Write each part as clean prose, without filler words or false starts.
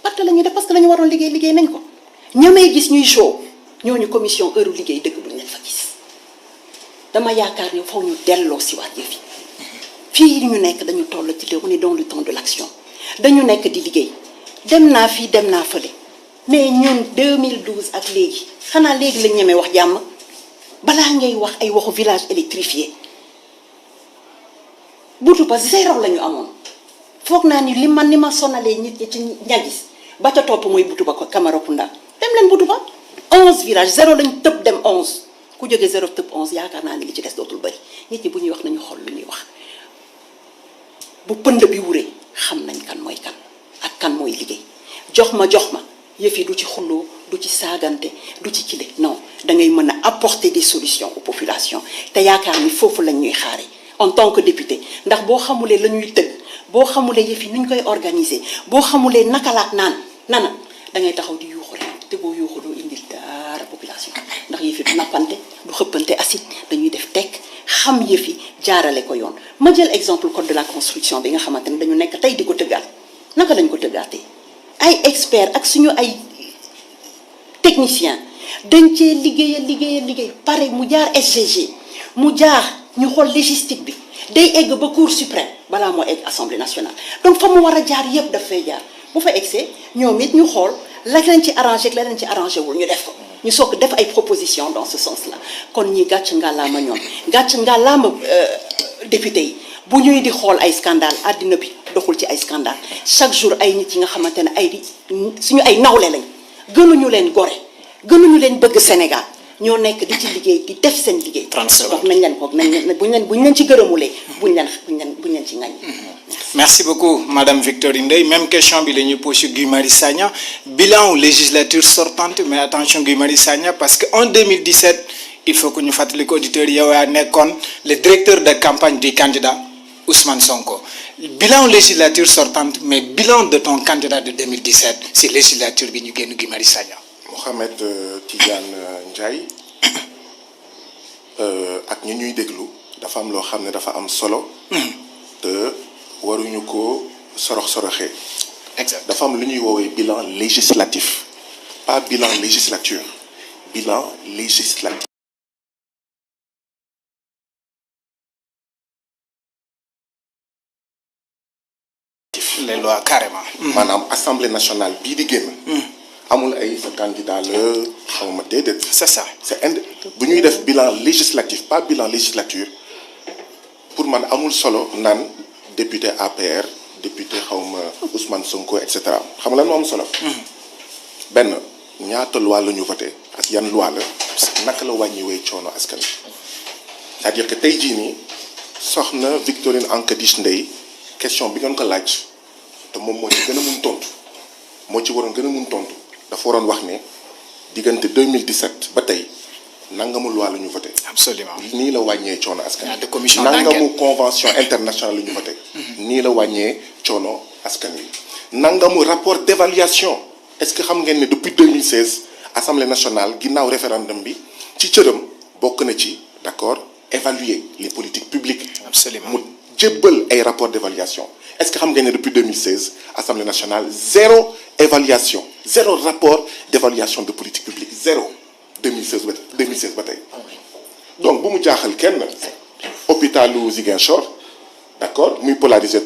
parte la ñuy def parce que la ñu waroon liggéey nañ ko ñamay gis ñuy show ñooñu commission heure liggéey dëgg buñ leen fa gis dama yaakaar ne faw ñu delloo si waat yëf yi fii ñu nekk dañu toll ci on est dans le temps de l'action dañu nekk di liggéey dem naa fii dem naa fële mais ñun 2012 ak léegi xanaa léegi lañ ñemee wax jàmm balaa ngay wax ay waxu village électrifié butu parce que say raw la ñu amoon foog naa ni li ma sonalee nit ñi ci ñagis ba ca topp mooy butu ba ko Camaracounda dem leen butu ba 11 villages 0 lañ tëb dem 11 ku jógee 0 tëb 11 yaakaar naa ni li ci des dootul bëri nit ñi bu ñuy wax nañu xool lu ñuy wax bu pënd bi wuree xam nañ kan mooy kan ak kan mooy liggéey jox ma yëf yi du ci xulloo du ci saagante du ci kile non da ngay mën a apporter des solutions aux populations te yaakaar ni foofu lañ ñuy xaare en tant que député ndax boo xamulee la ñuy tëgg boo xamulee yëf yi nu ñu koy organiser boo xamulee nakalaat nana da ngay taxaw di yuuxu rek te boo yuuxu doo indil dara population ndax yëf yi du nappante du xëppante acide dañuy def tekk xam yëf yi jaarale ko yoon ma jël exemple code de la construction bi nga xamante ne dañu nekk tey di ko tëggaat naka lañ ko tëggaatee ay experts ak suñu ay techniciens dañ cee liggéey pare mu jaar SGG mu jaar ñu xool légistique bi day egg ba cour suprême balaa moo egg assemblée nationale donc fa mu war a jaar yépp daf fay jaar bu fa egsee ñoom it ñu xool la leen ci arrangé ak la leen ci arrangé wul ñu def ko ñu soog def ay propositions dans ce sens là kon ñi gàcc ngàllaama ñoom gàcc ngàllaama député yi bu ñuy di xool ay scandale àddina bi doxul ci ay scandale chaque jour ay nit yi nga xamante ne suñu ay nawle lañ gënuñu leen gore gënuñu leen bëgg Sénégal ñoo nekk di ci liggéey di def seen liggéey. 30 secondes donc nañ leen ko buñ leen ci gërëmulee buñ leen ci ngañ. Merci beaucoup Madame Victorine Ndeye même question bi la ñuy posé Guy Marius Sagna bilan législature sortante mais attention Guy Marius Sagna parce que en 2017 il faut que ñu fàttali ko auditeurs yow yaa nekkoon le directeur de campagne du candidat Ousmane Sonko bilan législature sortante mais bilan de ton candidat de 2017 si législature bi ñu génn Guy Marius Sagna. Mohamed Tidiane Ndiaye ak ñi ñuy déglu dafa am loo xam ne dafa am solo. te waruñu ko soroxee. exact dafa am lu ñuy woowee bilan législatif pas bilan législature bilan législatif. les lois carrément. maanaam assemblée nationale bii di génn. amul ay sa candidat la xawma déedéet. c'est ça bu ñuy def bilan législatif pas bilan législature pour man amul solo naan député APR député xawma Ousmane Sonko et cetera xam nga lan moo am solo. benn ñaata loi la ñu voté ak yan loi la ak naka la wàññiwee coono askan wi c'est-à-dire que tey jii nii soxna Victorine Ankadish Ndeye question bi ngeen ko laaj te moom moo ci gën a mun tontu moo ci waroon gën a mun tontu. dafa waroon wax ne diggante 2017 ba tey nangamu loi la ñu voté. absolument nii la wàññee coono askan wi. de commission d'enquête nangamu convention internationale la ñu voté. nii la wàññee coono askan wi. nangamu rapport d'évaluation est-ce que xam ngeen ne depuis 2016 assemblée nationale ginnaaw référendum bi ci cëram bokk na ci d'accord évaluer les politiques publiques. absolument mu jébbal ay rapport d'évaluation est-ce que xam ngeen ne depuis 2016 assemblée nationale zéro évaluation zéro rapport d'évaluation de politique publique zéro 2016 ba tey donc bu mu jaaxal kenn hôpitalu Ziguinchor d'accord muy polarisé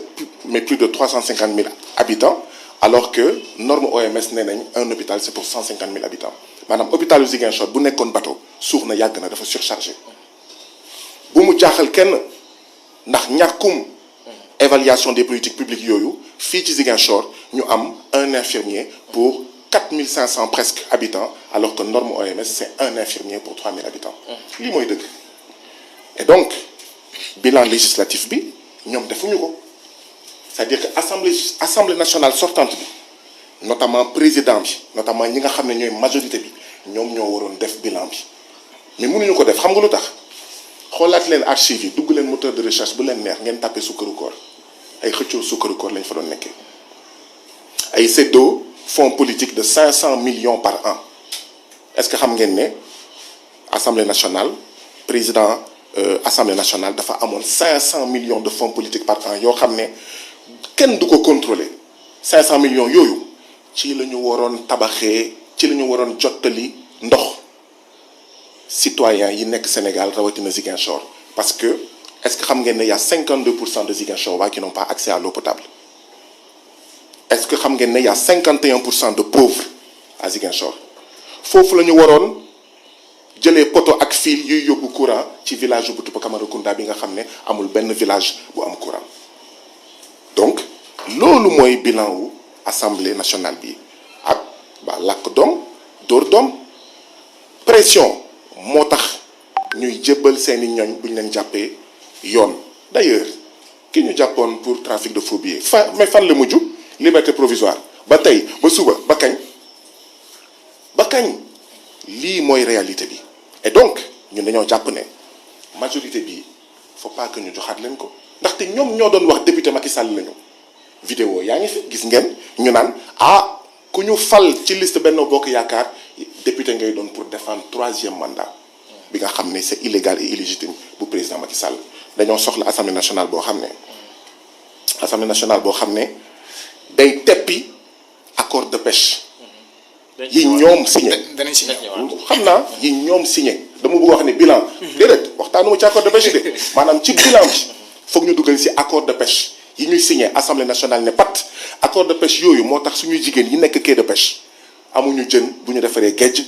mais plus de 350 000 habitants alors que norme OMS nee nañ un hôpital c'est pour 150 000 habitants maanaam hôpitalu Ziguinchor bu nekkoon bateau suux na yàgg na dafa surchargé bu mu jaaxal kenn ndax ñàkkum évaluation des politiques publiques yooyu fii ci Ziguinchor ñu am un infirmier pour 4500 presque habitants alors que norme OMS c'est un infirmier pour 3000 habitants lii mooy dëgg et donc bilan législatif bi ñoom defuñu ko c'est-à-dire que assemblée nationale sortante bi notamment président bi notamment ñi nga xam ne ñooy majorité bi ñoom ñoo waroon def bilan bi mais mënuñu ko def xam nga lu tax xoolaat leen archives yi dugg leen moteur de recherche bu leen neex ngeen tapé sukkaru koor ay xëccoo sukkaru koor lañ fa doon nekkee ay séddoo fonds politique de 500 millions par an est-ce que xam ngeen ne assemblée nationale président assemblée nationale dafa amoon 500 millions de fonds politiques par an yoo xam ne kenn du ko contrôler 500 millions yooyu ci la ñu waroon tabaxee ci la ñu waroon jottali ndox citoyens yi nekk Sénégal rawatina Ziguinchor parce que est-ce que xam ngeen ne y a 52% de Ziguinchorois qui n'ont pas accès à l'eau potable est-ce que xam ngeen ne y a 51% de pauvres à Ziguinchor foofu la ñu waroon jëlee poto ak fil yuy yóbbu courant ci village bu Boutoupa Camaracounda bi nga xam ne amul benn village bu am courant donc loolu mooy bilan wu assemblée nationale bi ak ba làkk doom dóor doom pression moo tax ñuy jébbal seeni ñoñ bu ñu leen jàppee yoon d'ailleurs ki ñu jàppoon pour trafic de faux billets mais fan la mujj liberté provisoire ba tey ba suba ba kañ lii mooy réalité bi et donc ñun dañoo jàpp ne majorité bi faut pas que ñu joxaat leen ko ndaxte ñoom ñoo doon wax député Macky Sall lañu vidéo yaa ngi fi gis ngeen ñu naan ku ñu fal ci liste Benno Bokk Yaakaar député ngay doon pour défendre 3e mandat bi nga xam ne c'est illégal et illégitime bu président Macky Sall dañoo soxla assemblée nationale boo xam ne day teppi accord de pêche yi ñoom signé xam naa yi ñoom signé dama bëgg wax ne bilan déedéet waxtaanuma ci accord de pêche de maanaam ci bilan bi foog ñu dugal ci accord de pêche yi ñuy signé assemblée nationale ne pat accord de pêche yooyu moo tax suñuy jigéen yi nekk quai de pêche amuñu jën bu ñu defaree géej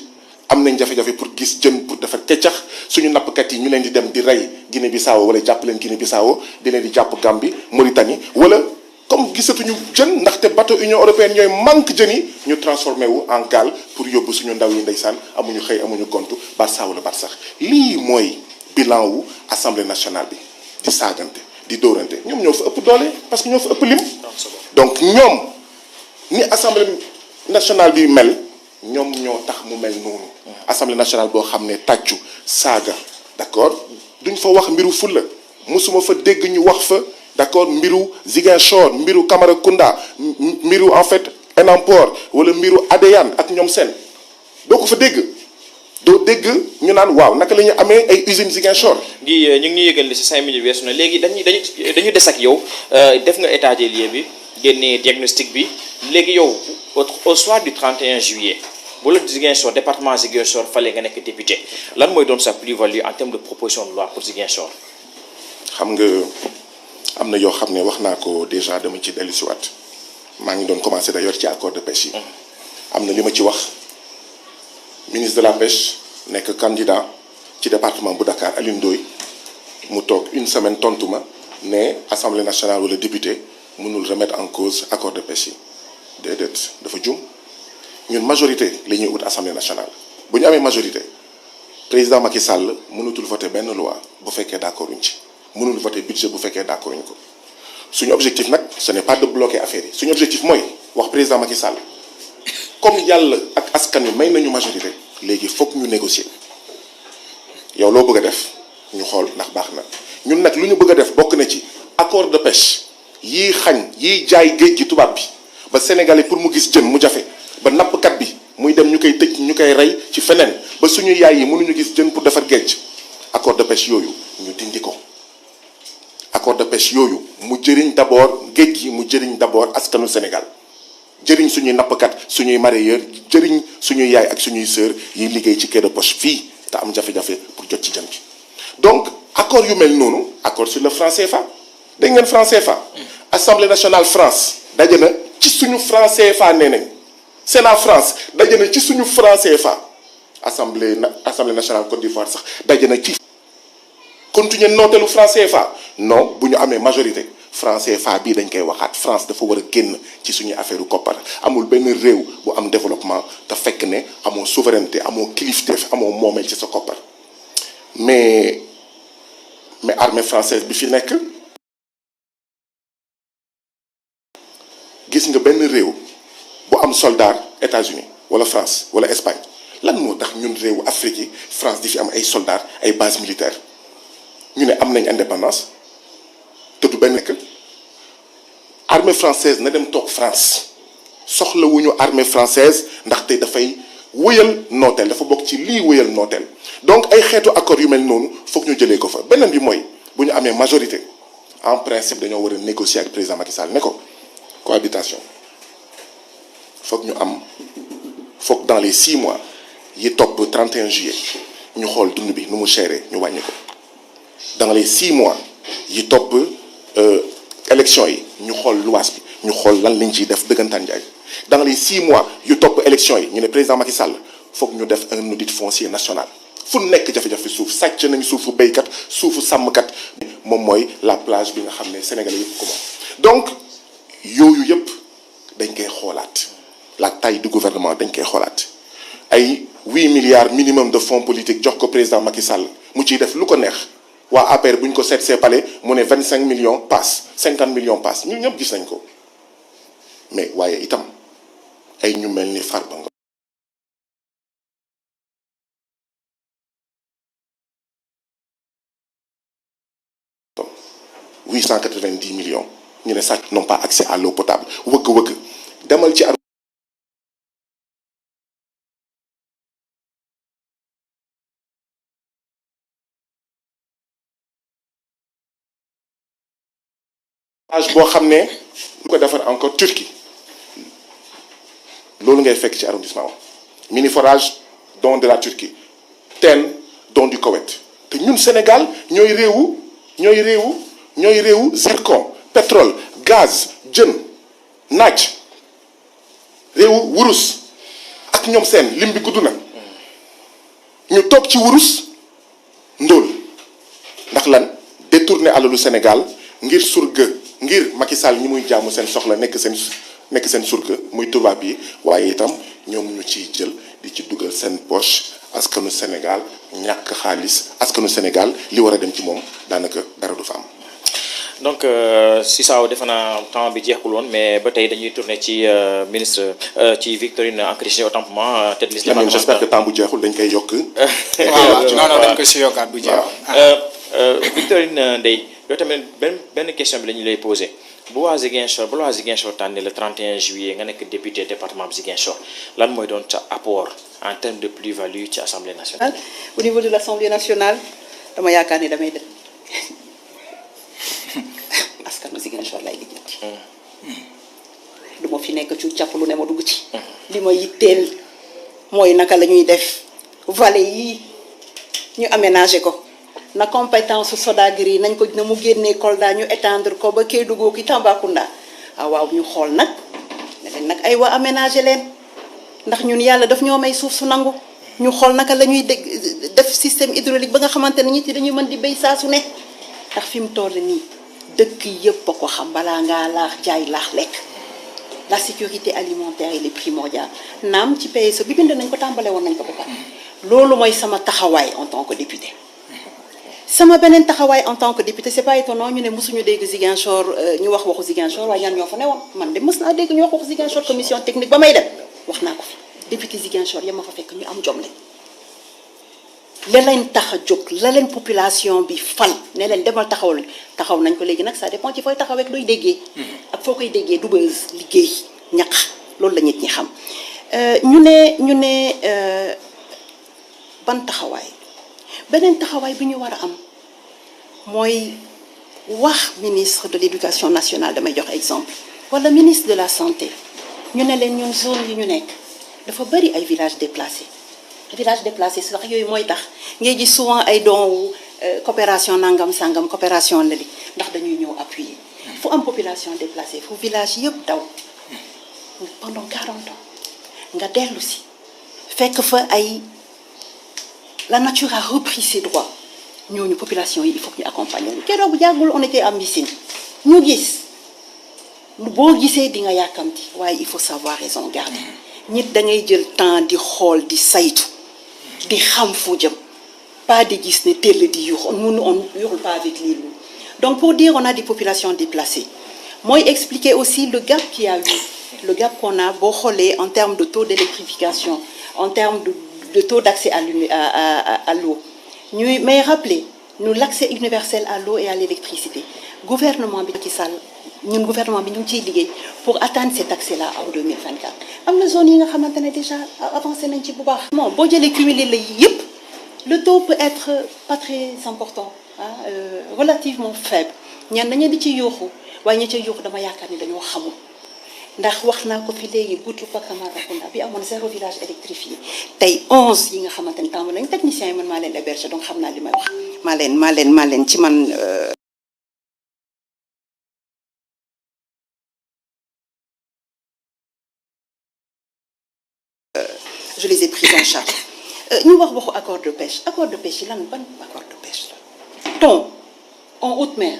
am nañ jafe-jafe pour gis jën pour defar keccax suñu nappkat yi ñu leen di dem di rey Guinée Bissau wala jàpp leen Guinée Bissau di leen di jàpp Gambie Mauritanie wala comme gisatuñu jën ndaxte bateau Union européenne ñooy manque jën yi ñu transformé wu en gaal pour yóbbu suñu ndaw yi ndeysaan amuñu xëy amuñu gontu Barça wala Barsax lii mooy bilan wu assemblée nationale bi di saagante di dóorante ñoom ñoo fa ëpp doole parce que ñoo fa ëpp lim donc ñoom ni assemblée nationale bi mel ñoom ñoo tax mu mel noonu assemblée nationale boo xam ne tàccu saaga d'accord duñ fa wax mbiru fulla musuma fa dégg ñu wax fa d'accord mbiru Ziguinchor mbiru Camaracounda mbiru en fait Enampor wala mbiru Adéane ak ñoom seen doo ko fa dégg doo dégg ñu naan waaw naka la ñu amee ay usines Ziguinchor. di ñu ngi ñuy yëgal ci 5 minutes weesu na léegi dañu des ak yow def nga état des lieux bi génnee diagnostic bi léegi yow au soir du 31 juillet bu la Ziguinchor département Ziguinchor fallait nga nekk député lan mooy doon sa plus-value en termes de proposition de loi pour Ziguinchor. xam nga am na yoo xam ne wax naa ko déjà dama ci dellu si waat maa ngi doon commencer d'ailleurs ci accord de pêche yi. am na li ma ci wax ministre de la pêche nekk candidat ci département bu Dakar Alioune Ndoye mu toog une semaine tontu ma ne assemblée nationale wala député mënul remettre en cause accord de pêche yi déedéet dafa jum ñun majorité la ñuy ut assemblée nationale bu ñu amee majorité président Macky Sall mënatul voter benn loi bu fekkee d'accord uñ ci mënul voter budget bu fekkee d'accord uñ ko suñu objectif nag ce n'est pas de bloquer affaire yi suñu objectif mooy wax président Macky Sall comme yàlla ak askan wi may nañu majorité léegi foog ñu négocier yow loo bëgg a def ñu xool ndax baax na ñun nag lu ñu bëgg a def bokk na ci accord de pêche yii xañ yii jaay géej gi tubaab bi ba sénégalais pour mu gis jën mu jafe ba nappkat bi muy dem ñu koy tëj ñu koy rey ci feneen ba suñu yaay yi mënuñu gis jën pour defar géej accord de pêche yooyu ñu dindi ko accord de pêche yooyu mu jëriñ d'abord géej gi mu jëriñ d'abord askanu Sénégal jëriñ suñuy nappkat suñuy mareyeur jëriñ suñuy yaay ak suñuy sœur yiy liggéey ci quai de pêche fii te am jafe-jafe pour jot ci jën bi donc accord yu mel noonu accord sur le franc CFA dégg ngeen franc CFA assemblée nationale France daje na ci suñu franc CFA nee nañ Sénat France daje na ci suñu franc CFA assemblée nationale Côte d'Ivoire sax daje na ci continuer nooteelu franc CFA non bu ñu amee majorité franc CFA bii dañ koy waxaat France dafa war a génn ci suñuy affaire koppar amul benn réew bu am développement te fekk ne amoo souveraineté amoo kilifteef amoo moomeel ci sa koppar mais armée française bi fi nekk gis nga benn réew bu am soldat États-Unis wala France wala Espagne lan moo tax ñun réewu Afrique yi France di fi am ay soldats ay bases militaires ñu ne am nañ indépendance te du benn nekk armée française na dem toog France soxlawuñu armée française ndaxte dafay wëyal nooteel dafa bokk ci lii wëyal nooteel donc ay xeetu accord yu mel noonu foog ñu jëlee ko fa beneen bi mooy bu ñu amee majorité en principe dañoo war a négocier ak président Macky Sall ne ko cohabitation foog ñu am foog dans les 6 mois yi topp 31 juillet ñu xool dund bi nu mu chéré ñu wàññi ko dans les 6 mois yi topp élection yi ñu xool luwaas bi ñu xool lan lañ ciy def dëggantaan njaay dans les 6 mois yu topp élection yi ñu ne président Macky Sall foog ñu def un audit foncier national fu nekk jafe-jafe suuf sàcc nañu suufu béykat suufu sàmmkat moom mooy la plage bi nga xam ne Sénégalais yëpp ko moom donc yooyu yëpp dañ koy xoolaat la taille du gouvernement dañ koy xoolaat ay 8 milliards minimum de fonds politiques jox ko président Macky Sall mu ciy def lu ko neex waa APR bu ñu ko seet see palais mu ne 25 millions passe 50 millions passe ñun ñëpp gis nañ ko mais waaye itam ay ñu mel ni Farba Ngom 890 millions ñu ne sax n'ont pas accès à l'eau potable wëgg-wëgg demal ci boo xam ne ñu ko defar encore Turquie loolu ngay fekk ci arrondissement mini forage don de la Turquie teen don du Koweït te ñun Sénégal ñooy réewu zircon pétrole gaz jën naaj réewu wurus ak ñoom seen lim bi gudd na ñu toog ci wurus ndóol ndax lan détourner alalu Sénégal ngir surga ngir Macky Sall ñi muy jaamu seen soxla nekk seen surga muy tubaab yi waaye itam ñoom ñu ciy jël di ci dugal seen poche askanu Sénégal ñàkk xaalis askanu Sénégal li war a dem ci moom daanaka dara du fa am. donc si saa defe naa temps bi jeexul woon mais ba tey dañuy tourner ci ministre ci Victorine Ancri-Chine autant pour moi tête liste départementale. J'espère que temps bu jeexul dañ koy yokk. waaw non dañ ko si yokkaat bu jeexul. Victorine Ndeye yow tamit benn question bi la ñu lay posé bu waa Ziguinchor tànne le 31 juillet nga nekk député département bi Ziguinchor lan mooy doon sa apport en termes de plus-value ci assemblée nationale. au niveau de l'Assemblée nationale dama yaakaar ni damay dem askanu Ziguinchor lay lijjanti. du ma fi nekk ci càpp lu ne ma dugg ci. li ma yitteel mooy naka la ñuy def vallée yi ñu aménager ko. na compétence Sodagri nañ ko na mu génnee Kolda ñu étendre ko ba Kédougou ki Tambacounda waaw ñu xool nag ne leen nag ay waa aménager leen ndax ñun yàlla daf ñoo may suuf su nangu ñu xool naka la ñuy def système hydraulique ba nga xamante ne nit ñi dañuy mën di béy saa su ne ndax fi mu toll nii dëkk yëpp a ko xam balaa ngaa laax jaay laax lekk la sécurité alimentaire elle est primordiale naam ci PSE bi bind nañ ko tàmbale woon nañ ko ba pare loolu mooy sama taxawaay en tant que député. sama beneen taxawaay en tant que député c'est pas étonnant ñu ne mësuñu dégg Ziguinchor ñu wax waxu Ziguinchor waaye ñan ñoo fa newoon man de mës naa dégg ñu wax waxu Ziguinchor commission technique ba may dem wax naa ko fi député Ziguinchor ya ma fa fekk ñu am jom lañ la leen tax a jóg la leen population bi fal ne leen demal taxaw nañ ko léegi nag ça dépend ci fooy taxawee ak looy déggee ak foo koy déggee du bës liggéey ñaq loolu la nit ñi xam ñu ne ban taxawaay beneen taxawaay bi ñu war a am mooy wax ministre de l'éducation nationale damay jox exemple wala ministre de la santé ñu ne leen ñun zone yi ñu nekk dafa bari ay villages déplacés sax yooyu mooy tax ngay gis souvent ay dons coopération nangam sangam coopération la li ndax dañuy ñëw appuyer fu am population déplacée fu village yëpp daw pendant 40 ans nga dellu si fekk fa ay la nature a repris ses droits ñooñu population yi il faut que ñu accompagner ñu keroog bu jàggul on était à Mbissine ñu gis boo gisee di nga yàkkamti waaye il faut savoir raison garder nit da ngay jël temps di xool di saytu di xam fu jëm pas di gis ne teel di yuux on hurle pas avec les loups donc pour dire on a des populations déplacées mooy expliquer aussi le gap qu'il y a eu le gap qu'on a boo xoolee en termes de taux d'électrification en termes de taux d'accès à l'eau mais rappelez nous l'accès universel à l'eau et à l'électricité gouvernement bi Macky Sall ñun gouvernement bi ñu ngi ciy liggéey pour atteindre cet accès-là en 2024 am na zone yi nga xamante ne déjà avancé nañ ci bu baax. bon boo jëlee cumulé la yëpp le taux peut être pas très important relativement faible ñenn ña di ci yuuxu waaye ña ca yuuxu dama yaakaar ni dañoo xamul ndax wax naa ko fi léegi Boutoupa Camaracounda bi amoon 0 village électrifié tey 11 yi nga xamante ne tàmbali nañ techniciens yi man maa leen héberger donc xam naa li may wax maa leen ci man je les ai pris en charge ñu wax waxu accord de pêche yi lan ban accord de pêche la thon en haute mer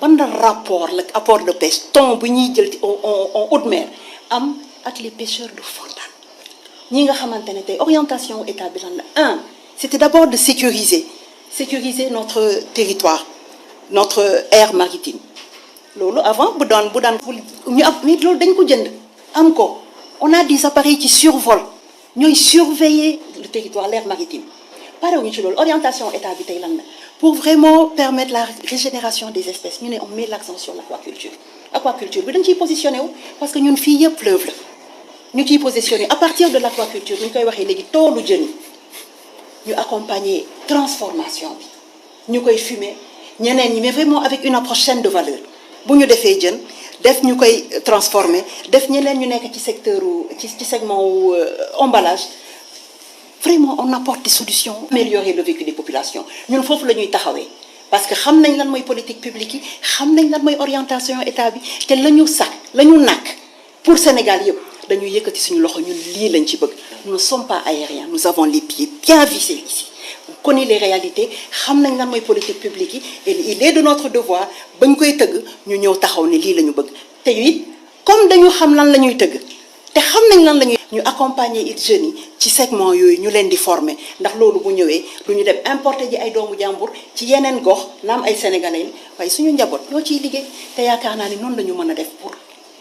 ban rapport la apport de pêche thon bu ñuy jël en haute mer am ak les pêcheurs de Fondane ñi nga xamante ne tey orientation état bi lan la c'était d'abord de sécuriser notre territoire notre aire maritime loolu avant bu daan ñu am mais loolu dañ ko jënd am ko on a des appareils qui survolent ñooy surveiller le territoire l'aire maritime parewuñu ci loolu orientation état bi tey lan la pour vraiment permettre la régénération des espèces ñu ne on met l'accent sur aquaculture bi dañ ciy positionné wu parce que ñun fii yëpp fleuve la ñu ciy positionné à partir de l'aquaculture ñu koy waxee léegi toolu jën ñu accompagner transformation bi ñu koy fumer ñeneen ñi mais vraiment avec une approche chaîne de valeur bu ñu defee jën def ñu koy transformer def ñeneen ñu nekk ci secteur ci segment wu emballage vraiment on apporte des solutions améliorer le vécu des populations ñun foofu la ñuy taxawee parce que xam nañ lan mooy politique publique yi xam nañ lan mooy orientation état bi te la ñu nàkk pour Sénégal yëpp dañuy yëkkati suñu loxo ñun lii lañ ci bëgg nous ne sommes pas aériens nous avons les pieds bien vissés ici on connaît les réalités xam nañ lan mooy politique publique yi et il est de notre devoir bañ koy tëgg ñu ñëw taxaw ne lii la ñu bëgg te it comme dañu xam lan la ñuy tëgg te xam nañ lan la ñuy ñu accompagner it jeunes yi ci segment yooyu ñu leen di former ndax loolu bu ñëwee du ñu dem importer ji ay doomu jàmbur ci yeneen gox naam ay sénégalais waaye suñu njaboot ñoo ciy liggéey te yaakaar naa ni noonu la ñu mën a def pour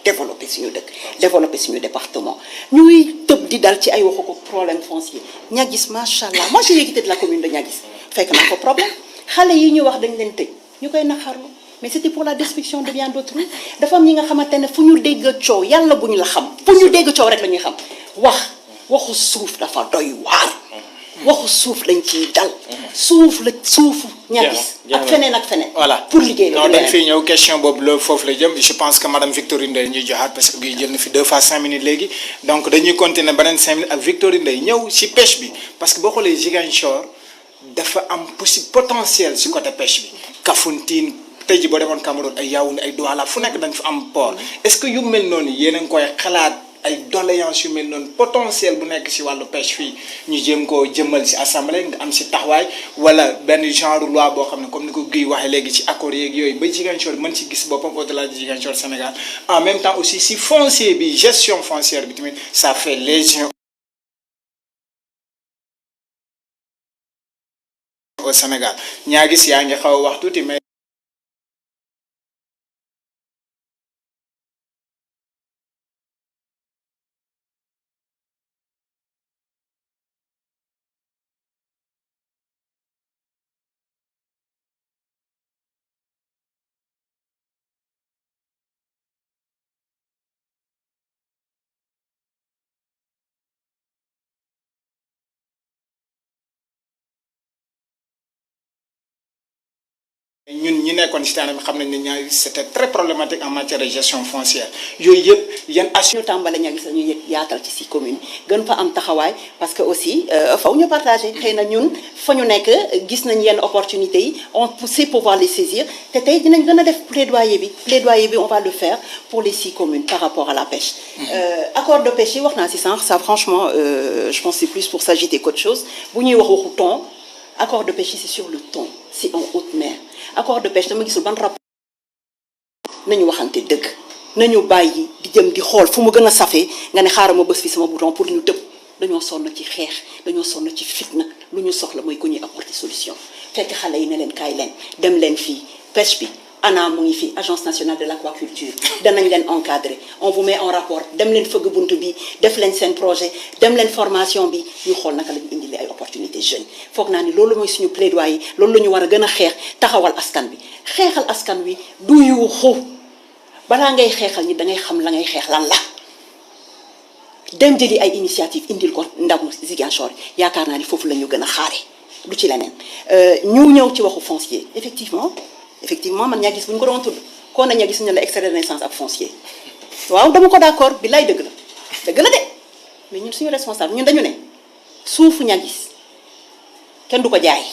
développer suñu dëkk développer suñu département ñuy tëb di dal ci ay waxu ko problème foncier Niaguis macha allah moi j'ai hérité de la commune de Niaguis fekk naa ko problème xale yi ñu wax dañ leen tëj ñu koy naxarlu mais c'était pour la destruction de biens d'autrui dafa am ñi nga xamante ne fu ñu dégg coow yàlla bu ñu la xam fu ñu dégg coow rek la ñuy xam waxu suuf dafa doy waar waxu suuf lañ ciy dal suufu Niaguis ak feneen voilà pour liggéey non dañ fi ñëw question boobu la foofu la jëm je pense que madame Victorine Ndeye ñuy joxaat parce que bii jël na fi 2 fois 5 minutes léegi donc dañuy continuer beneen 5 minutes ak Victorine Ndeye ñëw ci pêche bi parce que boo xoolee Ziguinchor dafa am potentiel ci côté pêche bi Kafountine tey ji boo demoon Cameroun ay Yaoundé ay Douala fu nekk dañ fa am port est-ce que yu mel noonu yéen a ngi koy xalaat ay doléances yu mel noonu potentiel bu nekk ci wàllu pêche fii ñu jéem koo jëmmal ci assemblée nga am ci taxawaay wala benn genre loi boo xam ne comme ni ko Guy waxee léegi ci accords yeeg yooyu ba Ziguinchor mën ci gis boppam au-delà de Ziguinchor Sénégal en même temps aussi ci foncier bi gestion foncière bi tamit ça fait légion au Sénégal ñaa gis yaa ngi xaw a wax tuuti mais ñun ñi nekkoon ci terrain bi xam nañ ne ñaari c'était très problématique en matière de gestion foncière yooyu yëpp yan ñu tàmbale Niaguis la ñu yaatal ci 6 communes gën fa am taxawaay parce que aussi faw ñu partager xëy na ñun fa ñu nekk gis nañ yenn opportunités yi on sait pouvoir les saisir te tey dinañ gën a def plaidoyer bi on va le faire pour les 6 communes par rapport à la pêche accord de pêche yi wax naa ci sànq ça franchement je pense c'est plus pour s'agiter qu'autre chose bu ñuy wax waxu thon accord de pêche yi c'est sur le thon c'est en haute mer accord de pêche dama gisul ban rapport nañu waxante dëgg nañu bàyyi di jëm di xool fu mu gën a safee nga ne xaaral ma bës fi sama bouton pour ñu tëb dañoo sonn ci xeex dañoo sonn ci fitna lu ñu soxla mooy ku ñuy apporter solution fekk xale yi ne leen kaay leen dem leen fii pêche bi ANA mu ngi fi agence nationale de l'aquaculture danañ leen encadrer on vous met en rapport dem leen fëgg bunt bi def leen seen projet dem leen formation bi ñu xool naka la ñu indilee ay opportunités jeunes foog naa ni loolu mooy suñu plaidoyer loolu la ñu war a gën a xeex taxawal askan bi xeexal askan wi du yuuxu balaa ngay xeexal ñi dangay xam la ngay xeex lan la dem jëli ay initiative indil ko ndamu Ziguinchor yaakaar naa ni foofu la ñu gën a xaare du ci leneen ñu ñëw ci waxu foncier effectivement man Niaguis bu ñu ko doon tudd kon na Niaguis ñu ne la extrait de naissance ak foncier waaw dama ko d'accord bi lay dëgg la de mais ñun suñu responsable ñun dañu ne suufu ñagis kenn du ko jaay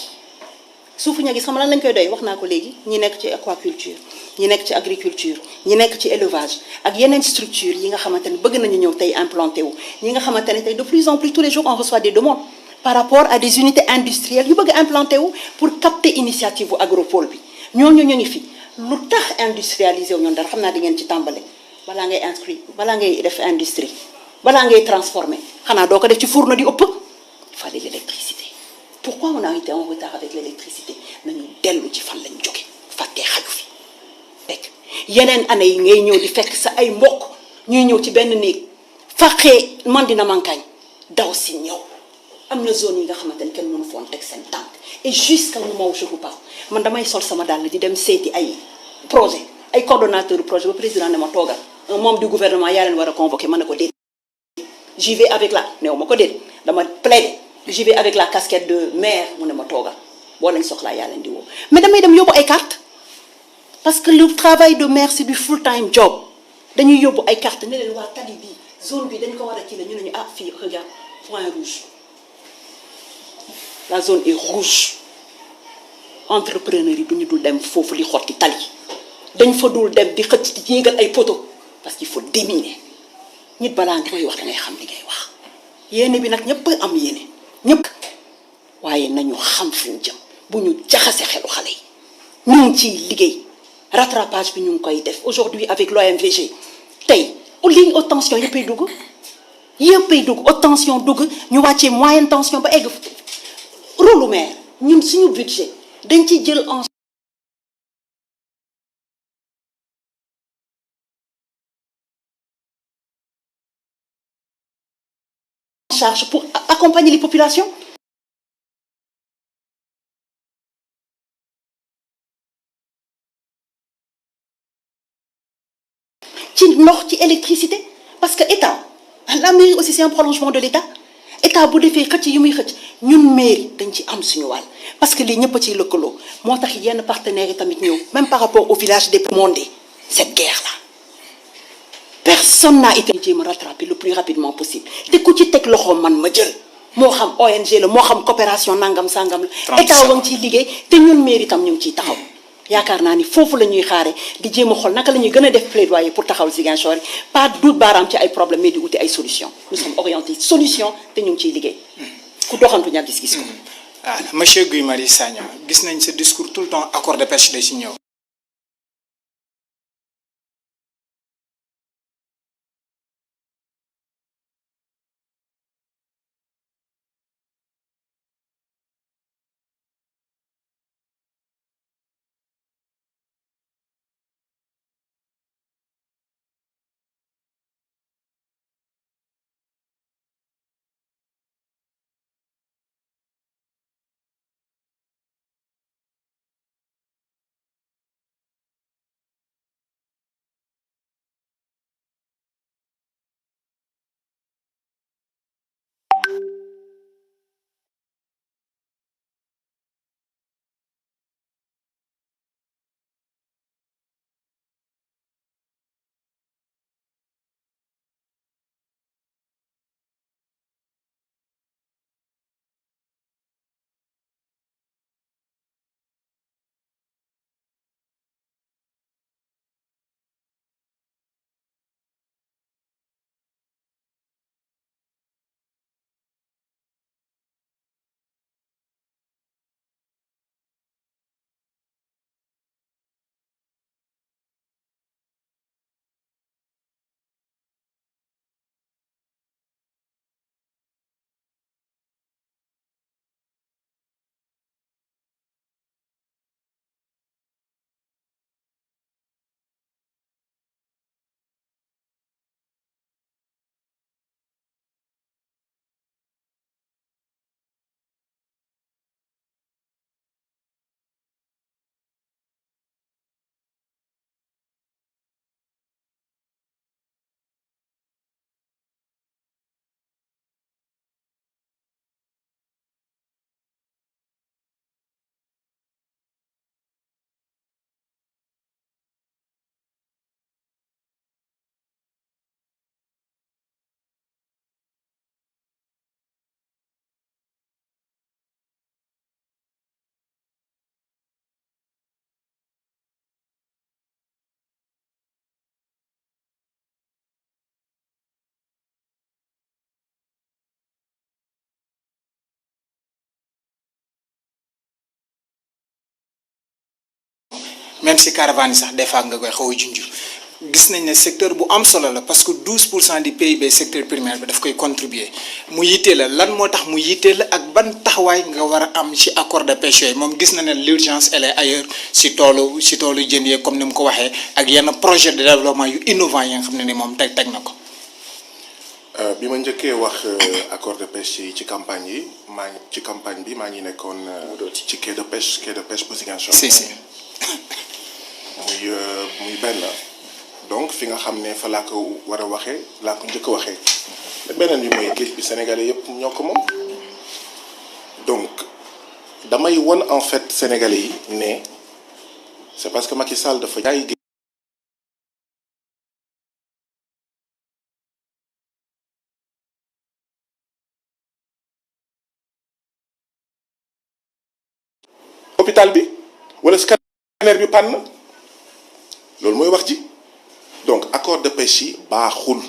suufu ñagis xam lan lañ koy doy wax naa ko léegi ñi nekk ci aquaculture ñi nekk ci agriculture ñi nekk ci élevage ak yeneen structure yi nga xamante ne bëgg nañu ñëw tey implanté wu ñi nga xamante ne tey de plus en plus tous les jours on reçoit des demandes par rapport à des unités industrielles yu bëgg implanté wu pour capter initiative bu agropole bi ñooñu ñu ngi fi lu tax industrialisé wu ñoon dara xam naa di ngeen ci tàmbale balaa ngay inscrit balaa ngay def industrie balaa ngay transformer xanaa doo ko def ci fourneau di ëpp il fallait l'électricité pourquoi on a été en retard avec l'électricité nañu dellu ci fan lañ jóge fàttee xaju fi fekk yeneen année yi ngay ñëw di fekk sa ay mbokk ñuy ñëw ci benn néeg faqee man dina mankaañ daw si ñëw am na zone yi nga xamante ne kenn mënu foon teg seen tànk et jusqu'à le moment où je vous parle man damay sol sama dàll di dem seeti ay projet ay coordonnateur projet ba président ne ma toogal un membre du gouvernement yaa leen war a convoquer ma ne ko déet j'y vais avec la néew ma ko déet dama plaider j'y vais avec la casquette de maire mu ne ma toogal boo lañ soxlaa yaa leen di woo mais damay dem yóbbu ay carte parce que le travail de maire c'est du full time job dañuy yóbbu ay carte ne leen waa tali bii zone bi dañ ko war a kii la ñu ne ñu ah fii regarde point rouge la zone est rouge entrepreneur yi duñu dul dem foofu li xotti tali dañ fa dul dem di xëcc di yéegal ay poteau parce qu'il faut déminer nit balaa nga koy wax da ngay xam li ngay wax yéene bi nag ñëpp am yéene ñëpp waaye nañu xam fi ñu jëm bu ñu jaxase xelu xale yi ñu ngi ciy liggéey rattrapage bi ñu ngi koy def aujourd'hui avec l'OMVG tey ligne haute tension yëppay dugg haute tension dugg ñu wàccee moyenne tension ba egg rôle maire ñun suñu budget dañ ciy jël en charge pour accompagner les populations ci ndox ci électricité parce que état la mairie aussi c'est un prolongement de l'état état bu defee xëcc yu muy xëcc ñun mairie dañ ci am suñu wàll parce que lii ñëpp a ciy lëkkaloo moo tax yenn partenaires yi tamit ñëw même par rapport au village des demandé cette guerre là personne n'a été jéem a rattraper le plus rapidement possible te ku ci teg loxoom man ma jël moo xam ONG la moo xam coopération nangam sangam la état wa ngi ciy liggéey te ñun mairie tam ñu ngi ciy taxaw yaakaar naa ni foofu la ñuy xaare di jéem a xool naka la ñuy gën a def plaidoyer pour taxawal Ziguinchor pas duut baaraam ci ay problème mais di uti ay solution nous sommes orientés solution te ñu ngi ciy liggéey ku doxantu ñaar gis-gis ko monsieur Guy Marius Sagna gis nañ sa discours tout le temps accord de pêche da ci ñëw même si caravane yi sax des fois nga koy xaw a junj gis nañ ne secteur bu am solo la parce que 12% du PIB secteur primaire bi daf koy contribuer mu yittee la lan moo tax mu yittee la ak ban taxawaay nga war a am ci accord de pêche yooyu moom gis na ne l'urgence elle est ailleurs ci toolu jën yee comme ni mu ko waxee ak yenn projet de développement yu innovant yi nga xam ne ni moom teg na ko. bi ma njëkkee wax accord de pêche yi ci campagne yi ci campagne bi maa ngi nekkoon ci quai de pêche bu Ziguinchor. si muy benn donc fi nga xam ne fa laa ko war a waxee laa ko njëkk a waxee beneen bi mooy géej bi sénégalais yëpp ñoo ko moom donc damay won en fait sénégalais yi ne c'est parce que Macky Sall dafa jaay géej. hôpital bi wala scanner bi panne loolu mooy wax ji donc accord de pêche yi baaxul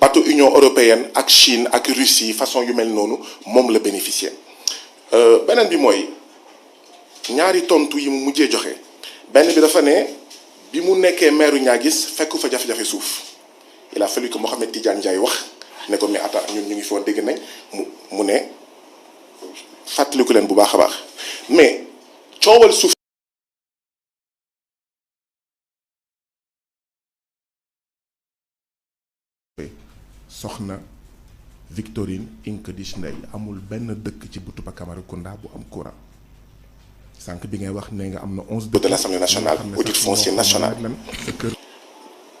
bateau Union européenne ak Chine ak Russie façon yu mel noonu moom la bénéficier beneen bi mooy ñaari tontu yi mu mujjee joxe benn bi dafa ne bi mu nekkee maire Niaguis fekku fa jafe-jafe suuf il a fallu que Mohamed Tidiane Ndiaye wax ne ko mais attends ñun ñu ngi foon dégg nañ mu ne fàttaliku leen bu baax a baax mais coowal suuf soxna Victorine Inkadish Ndeye amul benn dëkk ci Boutoupa Camaracounda bu am courant sànq bi ngay wax ne nga am na 11 de l'Assemblée nationale audit foncier national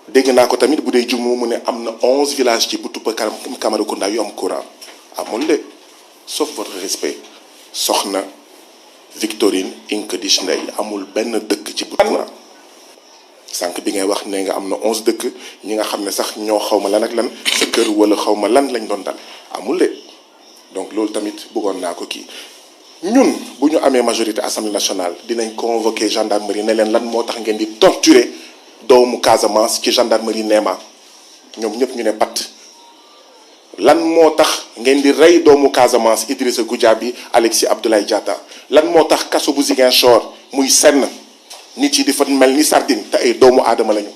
dégg naa ko tamit bu dee jumu mu ne am na 11 villages ci Boutoupa Camaracounda yu am courant amul de sauf votre respect soxna Victorine Inkadish Ndeye amul benn dëkk ci Boutoupa sànq bi ngay wax ne nga am na 11 dëkk ñi nga xam ne sax ñoo xaw ma lan ak lan sa kër wala xaw ma lan lañ doon dal amul de donc loolu tamit bëggoon naa ko kii ñun bu ñu amee majorité assemblée nationale dinañ convoquer gendarmerie ne leen lan moo tax ngeen di torturer doomu Casamance ci gendarmerie Néma ñoom ñëpp ñu ne pat lan moo tax ngeen di rey doomu Casamance Idrissa Goudiaby Alexis Abdoulaye Diatta lan moo tax kaso bu Ziguinchor muy senn nit yi di fa mel ni sardine te ay doomu aadama lañu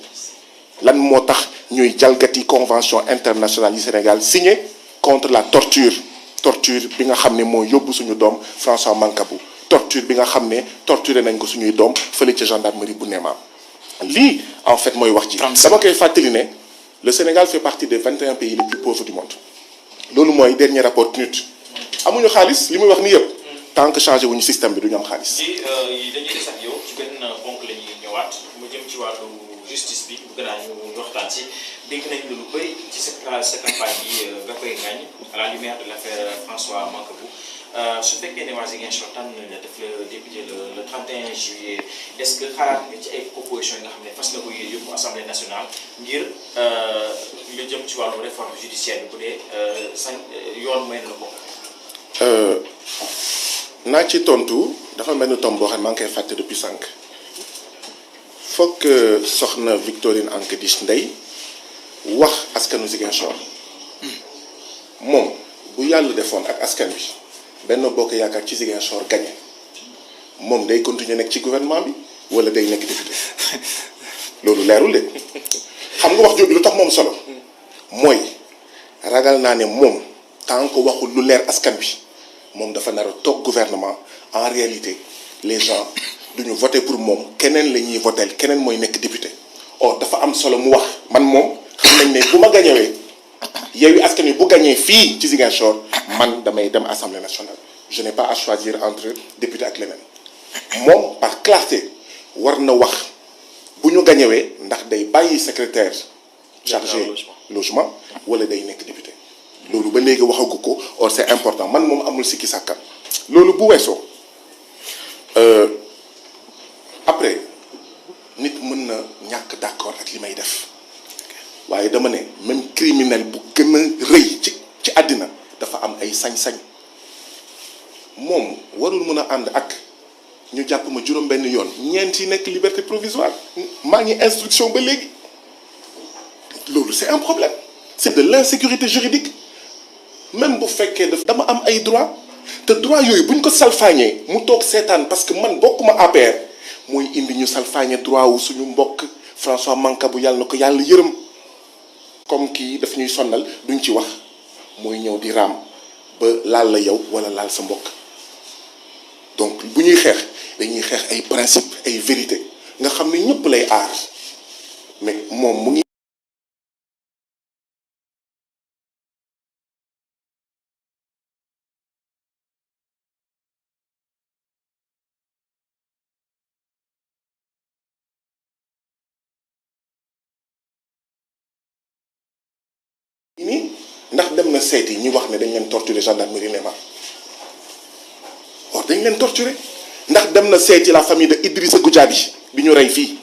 lan moo tax ñuy jalgati convention internationale yi Sénégal signé contre la torture bi nga xam ne moo yóbbu suñu doom François Mancabou torture bi nga xam ne torturé nañ ko suñuy doom fële ca gendarmerie bu Néma lii en fait mooy wax ji dama koy fàttali ne le Sénégal fait partie des 21 pays les plus pauvres du monde loolu mooy dernier rapport PNUD amuñu xaalis li muy wax ni yëpp tant que changé wuñu système bi duñu am xaalis. dañuy des ak yow ci benn ponk la ñuy ñëwaat mu jëm ci wàllu justice bi bëgg naa ñu waxtaan si dégg nañ lu bëri ci sa campagne bi nga koy ngaañ à la lumière de l'affaire François Mancabou su fekkee ne waa Ziguinchor tànn nañ la def le député le 31 juillet est-ce que xalaat nga ci ay propositions yi nga xam ne fas na ko yóbbu assemblée nationale ngir lu jëm ci wàllu réforme judiciaire bi bu dee sañ yoon may na la ko. naa ci tontu dafa mel ni tomb boo xam ne maa ngi koy fàtte depuis 5 foog soxna Victorine Inkadish Ndeye wax askanu Ziguinchor moom bu yàlla defoon ak askan bi benn bokk yaakaar ci Ziguinchor gagné moom day continuer nekk ci gouvernement bi wala day nekk député loolu leerul de xam nga wax jooju lu tax moom solo mooy ragal naa ne moom tant que waxul lu leer askan bi moom dafa nar a toog gouvernement en réalité les gens duñu voter pour moom keneen la ñuy voter keneen mooy nekk député or dafa am solo mu wax man moom xam nañ ne bu ma gañewee Yewwi Askan Wi bu gañee fii ci Ziguinchor man damay dem assemblée nationale je n'ai pas à choisir entre député ak leneen moom par clarté war na wax bu ñu gañewee ndax day bàyyi secrétaire chargé logement wala day nekk député loolu ba léegi waxagu ko or c'est important man moom amul sikki sàkka loolu bu weesoo après nit mën na ñàkk d'accord ak li may def waaye dama ne même criminel bu gën a rëy ci àddina dafa am ay sañ-sañ moom warul mën a ànd ak ñu jàpp ma juróom-benn yoon ñeent yi nekk liberté provisoire maa ngi instruction ba léegi loolu c'est un problème c'est de l'insécurité juridique même bu fekkee dama am ay droit te droit yooyu bu ñu ko salfaañee mu toog seetaan parce que man bokkuma APR mooy indi ñu salfaañe droit wu suñu mbokk François Mancabou yàlla na ko yàlla yërëm comme kii daf ñuy sonnal duñ ci wax mooy ñëw di raam ba laal la yow wala laal sa mbokk. donc bu ñuy xeex dañuy xeex ay principe ay vérité nga xam ne ñëpp lay aar mais moom mu ngi ni ndax dem na seeti ñi wax ne dañ leen torturer gendarmerie Néma or dañ leen torturer ndax dem na seeti la famille de Idrissa Goudiaby bi ñu rey fii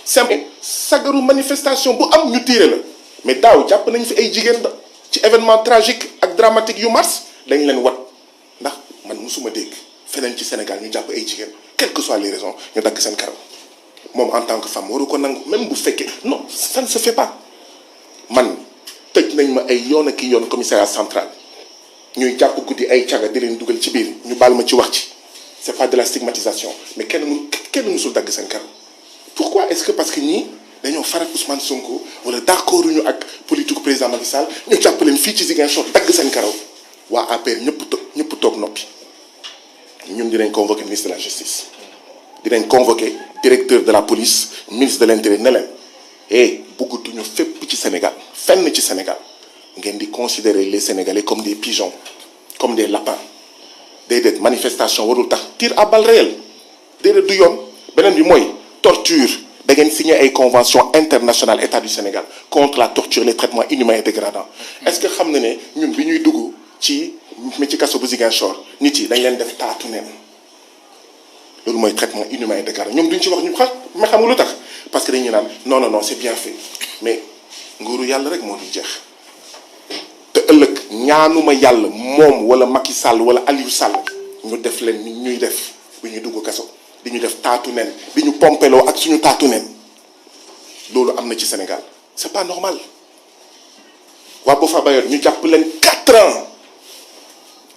simple sagaru manifestation bu am ñu tiire la mais daaw jàpp nañ fi ay jigéen ci événement tragique ak dramatique yu mars dañ leen wat ndax man musuma dégg feneen ci Sénégal ñu jàpp ay jigéen quelles que soient les raisons ñu dagg seen karaw moom en tant que femme waru ko nangu même bu fekkee non ça ne se fait pas man tëj nañ ma ay yoon ak yoon commissariat central ñuy jàpp guddi ay caga di leen dugal ci biir ñu baal ma ci wax ci c'est pas de la stigmatisation mais kenn musul dagg seen karaw pourquoi est-ce que parce que ñii dañoo faral Ousmane Sonko wala d'accord ñu ak politique président Macky Sall ñu jàpp leen fii ci Ziguinchor dagg seen karaw waa APR ñëpp toog noppi ñun dinañ convoquer ministre de la justice dinañ convoquer directeur de la police ministre de l'intérieur ne leen bëggatuñu fépp ci Sénégal fenn ci Sénégal ngeen di considérer les Sénégalais comme des pigeons comme des lapins déedéet manifestation warul tax tir à balles réelles déedéet du yoon beneen bi mooy torture da ngeen signé ay convention internationale état du Sénégal contre la torture les traitements inhumains et dégradants est-ce que xam na ne ñun bi ñuy dugg ci kaso bu Ziguinchor nit yi dañ leen def taatu neen loolu mooy traitement inhumain et dégradant ñoom duñ ci wax ñu ma xamul lu tax parce que dañuy naan non c'est bien fait mais nguuru yàlla rek moo dul jeex te ëllëg ñaanuma yàlla moom wala Macky Sall wala Aliou Sall ñu def leen ni ñuy def bi ñuy dugg kaso di ñu def taatu nen di ñu pompeloo ak suñu taatu nen loolu am na ci Sénégal c'est pas normal waa Boffa Bayotte ñu jàpp leen 4 ans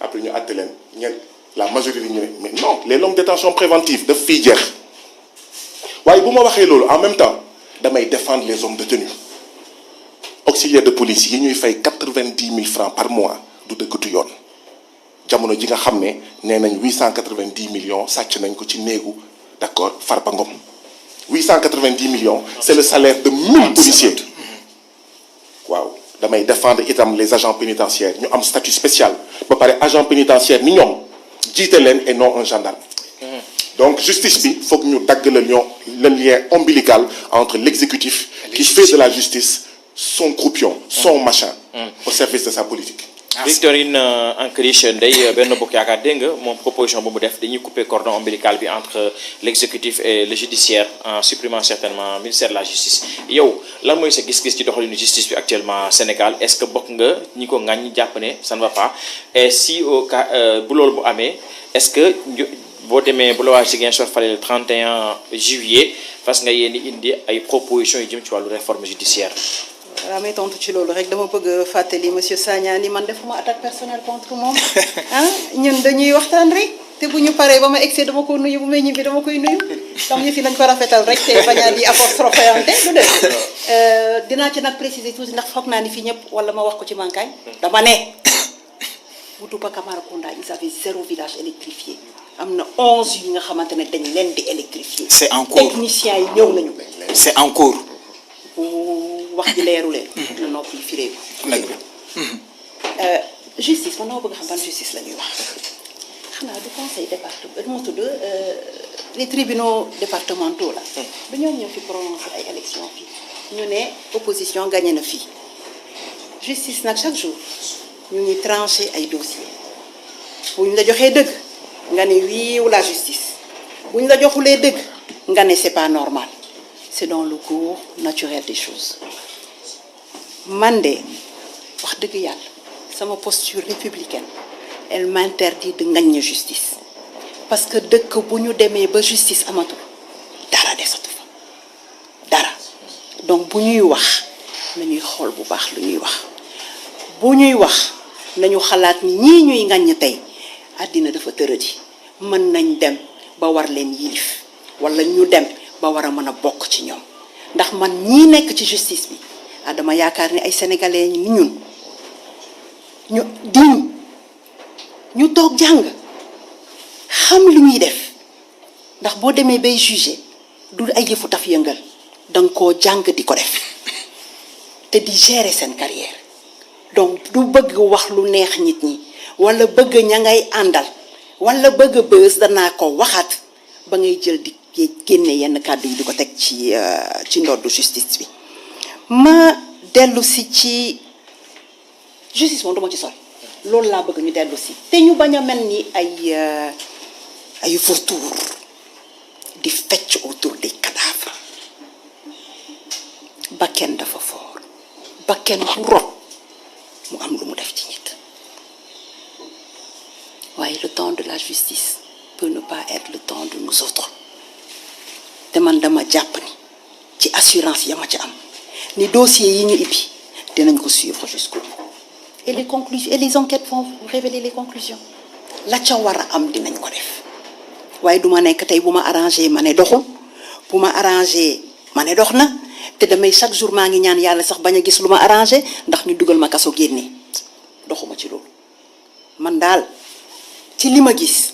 après ñu àtte leen la majorité ñu ne mais non les longues détentions préventives daf fiy jeex waaye bu ma waxee loolu en même temps damay défendre les hommes de tenue auxiliaires de police yi ñuy fay 90 000 francs par mois du dëgg du yoon jamono ji nga xam ne nee nañ 890 millions sàcc nañ ko ci néegu d'accord Farba Ngom 890 millions c'est le salaire de 1000 policiers waaw damay défendre itam les agents pénitentiaires ñu am statut spécial ba pare agent pénitentiaire ni ñoom jiite leen et non un gendarme donc justice bi foog ñu dagg le lien ombilical entre l'exécutif qui fait de la justice son croupion son machin au service de sa politique. Victorine Ankrich Ndeye Benno Bokk Yaakaar dégg nga moom proposition bu mu def dañuy couper cordon ombilical bi entre l'exécutif et le judiciaire en supprimant certainement ministère de la justice yow lan mooy sa gis-gis ci doxalinu justice bi actuellement Sénégal est-ce que bokk nga ñi ko ŋàññi jàpp ne ça ne va pas et si au cas bu loolu bu amee est-ce que boo demee bu la waa Ziguinchor fale le 31 juillet fas nga yéen indi ay propositions yu jëm ci wàllu réforme judiciaire. waaw may tontu ci loolu rek dama bëgg fàttali monsieur Sagna ni man defuma attaque personnelle contre moom ñun dañuy waxtaan rek te bu ñu paree ba ma egsee dama ko nuyu bu may ñibbi dama koy nuyu donc ñu fi nañ ko rafetal rek te bañ a di apostrophéante du def dinaa ci nag préciser tuuti ndax foog naa ni fii ñëpp wala ma wax ko ci mankañ dama ne Boutoupa Camaracounda ils avaient 0 village électrifié am na 11 yi nga xamante ne dañ leen di électrifier c'est en cours techniciens yi ñëw nañu c'est en cours wax ji leerulee na noppi firee ko justice man na ma bëgg xam ban justice la ñuy wax xanaa du conseil département moo tudd les tribunaux départementaux la du ñoom ñoo fi prononcé ay élections fii ñu ne opposition gagné na fii justice nag chaque jour ñu ngi tranché ay dossiers bu ñu la joxee dëgg nga ne oui ou la justice bu ñu la joxulee dëgg nga ne c'est pas normal c'est dans le cours naturel des choses man de wax dëgg yàlla sama posture républicaine elle m'interdit de ŋaññi justice parce que dëkk bu ñu demee ba justice amatul dara desatu fa dara donc bu ñuy wax nañuy xool bu baax lu ñuy wax bu ñuy wax nañu xalaat ni ñii ñuy ŋaññ tey àddina dafa tëradi mën nañ dem ba war leen yilif wala ñu dem ba war a mën a bokk ci ñoom ndax man ñii nekk ci justice bi dama yaakaar ni ay sénégalais ni ñun ñu diñ ñu toog jàng xam lu ñuy def ndax boo demee bay juger du ay yëfu taf yëngal danga koo jàng di ko def te di gérer seen carrière donc du bëgg wax lu neex nit ñi wala bëgg ña ngay àndal wala bëgg bës danaa ko waxaat ba ngay jël di génne yenn kàddu yi di ko teg ci ndoddu justice bi ma dellu si ci justice moom duma ci sori loolu laa bëgg ñu dellu si te ñu bañ a mel ni ay vautour di fecc autour des cadavres bakken dafa foor bakken bu rot mu am lu mu def ci nit waaye le temps de la justice peut ne pas être le temps de nous autres te man dama jàpp ni ci assurance ya ma ci am ni dossiers yi ñu ibbi dinañ ko suivre jusqu'au bout et les conclusions et les enquêtes vont révéler les conclusions la ca war a am dinañ ko def waaye du ma nekk tey bu ma arrangé ma ne doxul bu ma arrangé ma ne dox na te damay chaque jour maa ngi ñaan yàlla sax bañ a gis lu ma arrangé ndax ñu dugal ma kaso génne doxuma ci loolu man daal ci li ma gis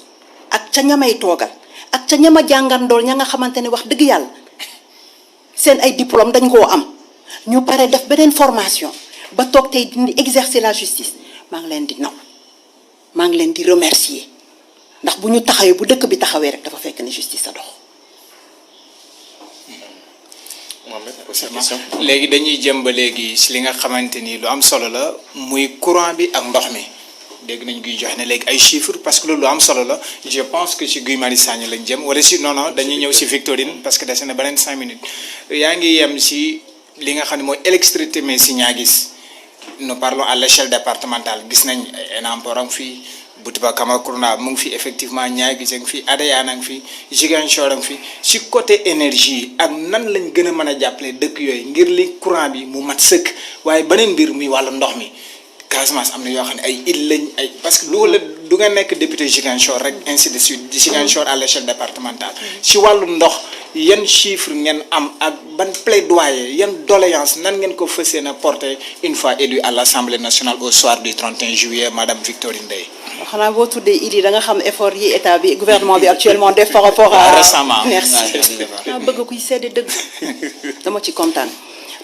ak ca ñamay toogal ak ca ñama jàngandool ña nga xamante ne wax dëgg yàlla seen ay diplôme dañ koo am ñu pare def beneen formation ba toog tey di exercer la justice maa ngi leen di naw maa ngi leen di remercier ndax bu ñu taxawee bu dëkk bi taxawee rek dafa fekk ne justice sa dox. léegi dañuy jëm ba léegi si li nga xamante ni lu am solo la muy courant bi ak ndox mi dégg nañ Guy joxe ne léegi ay chiffres parce que loolu lu am solo la je pense que ci Guy Marius Sagna lañ jëm wala si non dañuy ñëw si Victorine parce que dese na beneen 5 minutes yaa ngi yem si li nga xam ne mooy électricité mais si Niaguis nous parlons à l'échelle départementale gis nañ Enampor a ngi fi Boutiba Camaracounda mu ngi fi effectivement Niaguis a ngi fi Adéane a ngi fi Ziguinchor a ngi fi si côté énergie ak nan lañ gën a mën a jàppale dëkk yooyu ngir li courant bi mu mat sëkk waaye beneen mbir muy wàllu ndox mi Casamance am na yoo xam ne ay île lañ ay parce que lu du nga nekk député Ziguinchor rek ainsi de suite di Ziguinchor à l'échelle départementale si wàllu ndox yan chiffre ngeen am ak ban plaidoyer yan doléance nan ngeen ko fas yéene porter une fois élu à l'Assemblée nationale au soir du 31 juillet madame Victorine Ndeye. xanaa boo tuddee idi da nga xam effort yi état bi gouvernement bi actuellement def par rapport à récemment merci maa bëgg kuy seede dëgg dama ci kontaan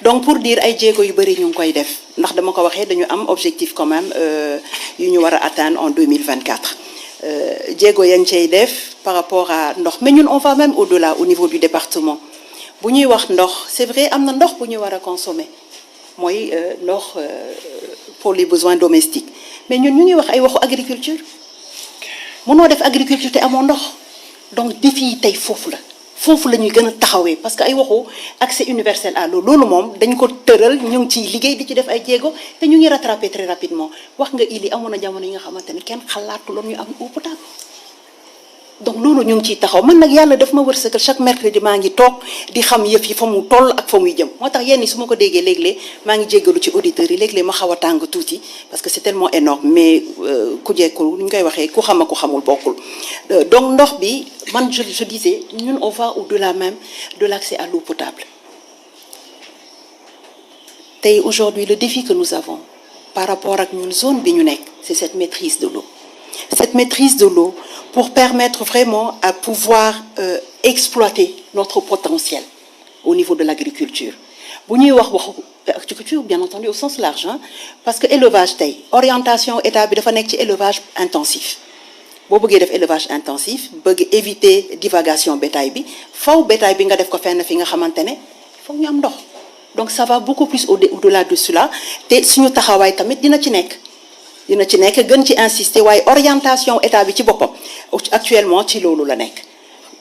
donc pour dire ay jéego yu bëri ñu ngi koy def ndax dama ko waxee dañu am objectif quand même yu ñu war a atteindre en 2024 jéego yañ cay def par rapport à ndox mais ñun on va même au-delà au niveau du département bu ñuy wax ndox c'est vrai am na ndox bu ñu war a consommer mooy ndox pour les besoins domestiques mais ñun ñu ngi wax ay waxu agriculture mënoo def agriculture te amoo ndox donc défi yi tey foofu la ñuy gën a taxawee parce que ay waxu accès universel à l'eau loolu moom dañ ko tëral ñu ngi ciy liggéey di ci def ay jéego te ñu ngi rattraper très rapidement wax nga ili amoon na jamono yi nga xamante ni kenn xalaatu loolu ñu am eau potable donc loolu ñu ngi ciy taxaw man nag yàlla daf ma wërsëgal chaque mercredi maa ngi toog di xam yëf yi fa mu toll ak fa muy jëm moo tax yenn su ma ko déggee léeg-léeg maa ngi jéggalu ci auditeurs yi léeg-léeg ma xaw a tàng tuuti parce que c'est tellement énorme mais ku jekkul lu ñu koy waxee ku xam ak ku xamul bokkul donc ndox bi man je disais ñun on va au-delà même de l'accès à l'eau potable tey aujourd'hui le défi que nous avons par rapport ak ñun zone bi ñu nekk c'est cette maîtrise de l'eau pour permettre vraiment à pouvoir exploiter notre potentiel au niveau de l'agriculture bu ñuy wax waxu agriculture bien entendu au sens large parce que élevage tey orientation état bi dafa nekk ci élevage intensif boo bëggee def élevage intensif bëgg éviter divagation bétail bi faw bétail bi nga def ko fenn fi nga xamante ne foog ñu am ndox donc ça va beaucoup plus au-delà de cela te suñu taxawaay tamit dina ci nekk gën ci insister waaye orientation état bi ci boppam actuellement ci loolu la nekk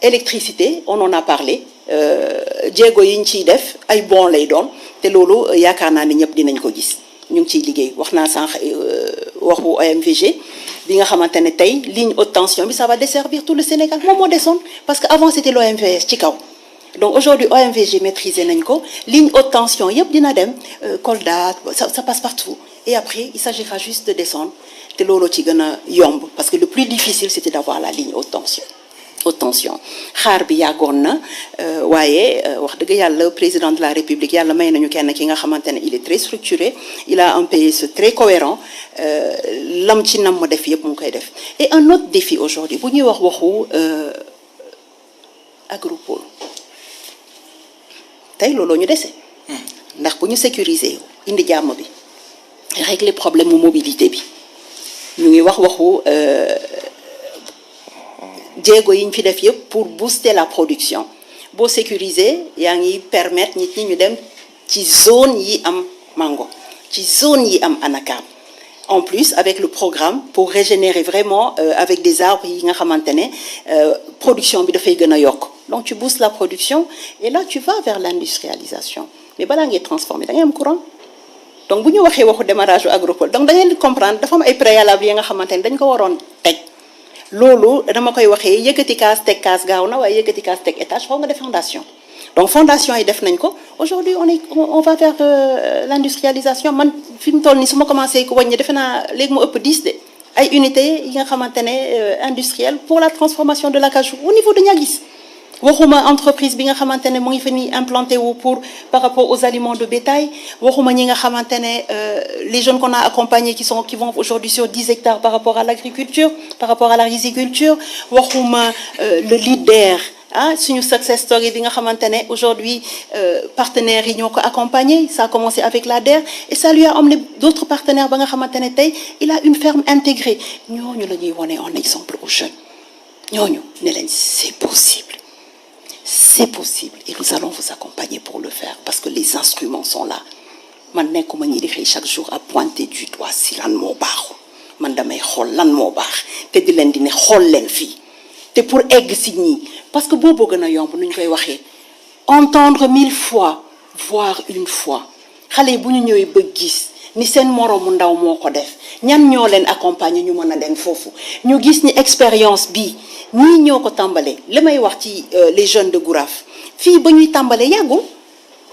électricité on en a parlé jéego yi ñu ciy def ay bon lay doon te loolu yaakaar naa ne ñëpp dinañ ko gis ñu ngi ciy liggéey wax naa sànq waxu OMVG bi nga xamante ne tey ligne haute tension bi ça va desservir tout le Sénégal moom moo desoon parce que avant c'était l'OMVS ci kaw donc aujourd'hui OMVG maîtrisé nañ ko ligne haute tension yëpp dina dem Kolda ça passe partout et après il s'agira juste de descendre te looloo ci gën a yomb parce que le plus difficile c'était d'avoir la ligne haute tension haute tension xaar bi yàggoon na waaye wax dëgg yàlla président de la République yàlla may nañu kenn ki nga xamante ne il est très structuré il a un PSE très cohérent lam ci nam ma def yëpp mu ngi koy def et un autre défi aujourd'hui bu ñuy wax waxu agropole tey looloo ñu dese ndax bu ñu sécuriser indi jàmm bi régler problème mu mobilité bi ñu ngi wax waxu jéego yi ñu fi def yëpp pour booster la production boo sécuriser yaa ngi permettre nit ñi ñu dem ci zone yi am mango ci zone yi am anacarde en plus avec le programme pour régénérer vraiment avec des arbres yi nga xamante ne production bi dafay gën a yokk donc tu boostes la production et là tu vas vers l'industrialisation mais balaa ngay transformer da ngay am courant donc bu ñu waxee waxu démarrage agropole donc da ngeen di comprendre dafa am ay préalable yi nga xamante ne dañ ko waroon teg loolu dama koy waxee yëkkati kaas teg kaas gaaw na waaye yëkkati kaas teg étage foo nga def fondation donc fondation yi def nañ ko aujourd'hui on va vers l'industrialisation man fi mu toll nii su ma commencé ko wàññi defe naa léegi mu ëpp 10 de ay unités yi nga xamante ne industrielles pour la transformation de l'acajou au niveau de Niaguis waxuma entreprise bi nga xamante ne mu ngi fa ni implanté wu pour par rapport aux aliments de bétail waxuma ñi nga xamante ne les jeunes qu'on a accompagnés qui vont aujourd'hui sur 10 hectares par rapport à l'agriculture par rapport à la riziculture waxuma le leader suñu success story bi nga xamante ne aujourd'hui partenaires yi ñoo ko accompagné ça a commencé avec la DER et ça lui a emmené d'autres partenaires ba nga xamante ne tey il a une ferme intégrée ñooñu la ñuy wone en exemple aux jeunes ñooñu ne leen c'est possible et nous allons vous accompagner pour le faire parce que les instruments sont là man nekkuma ñi di xëy chaque jour à pointer du doigt si lan moo baaxul man damay xool lan moo baax te di leen di ne xool leen fii te pour egg si ñii parce que boobu gën a yomb nu ñu koy waxee entendre 1000 fois voir une fois xale yi bu ñu ñëwee ba gis ni seen moroomu ndaw moo ko def ñan ñoo leen accompagner ñu mën a dem foofu ñu gis ni expérience bi ñii ñoo ko tàmbalee li may wax ci les jeunes de Gouraf fii ba ñuy tàmbalee yàggul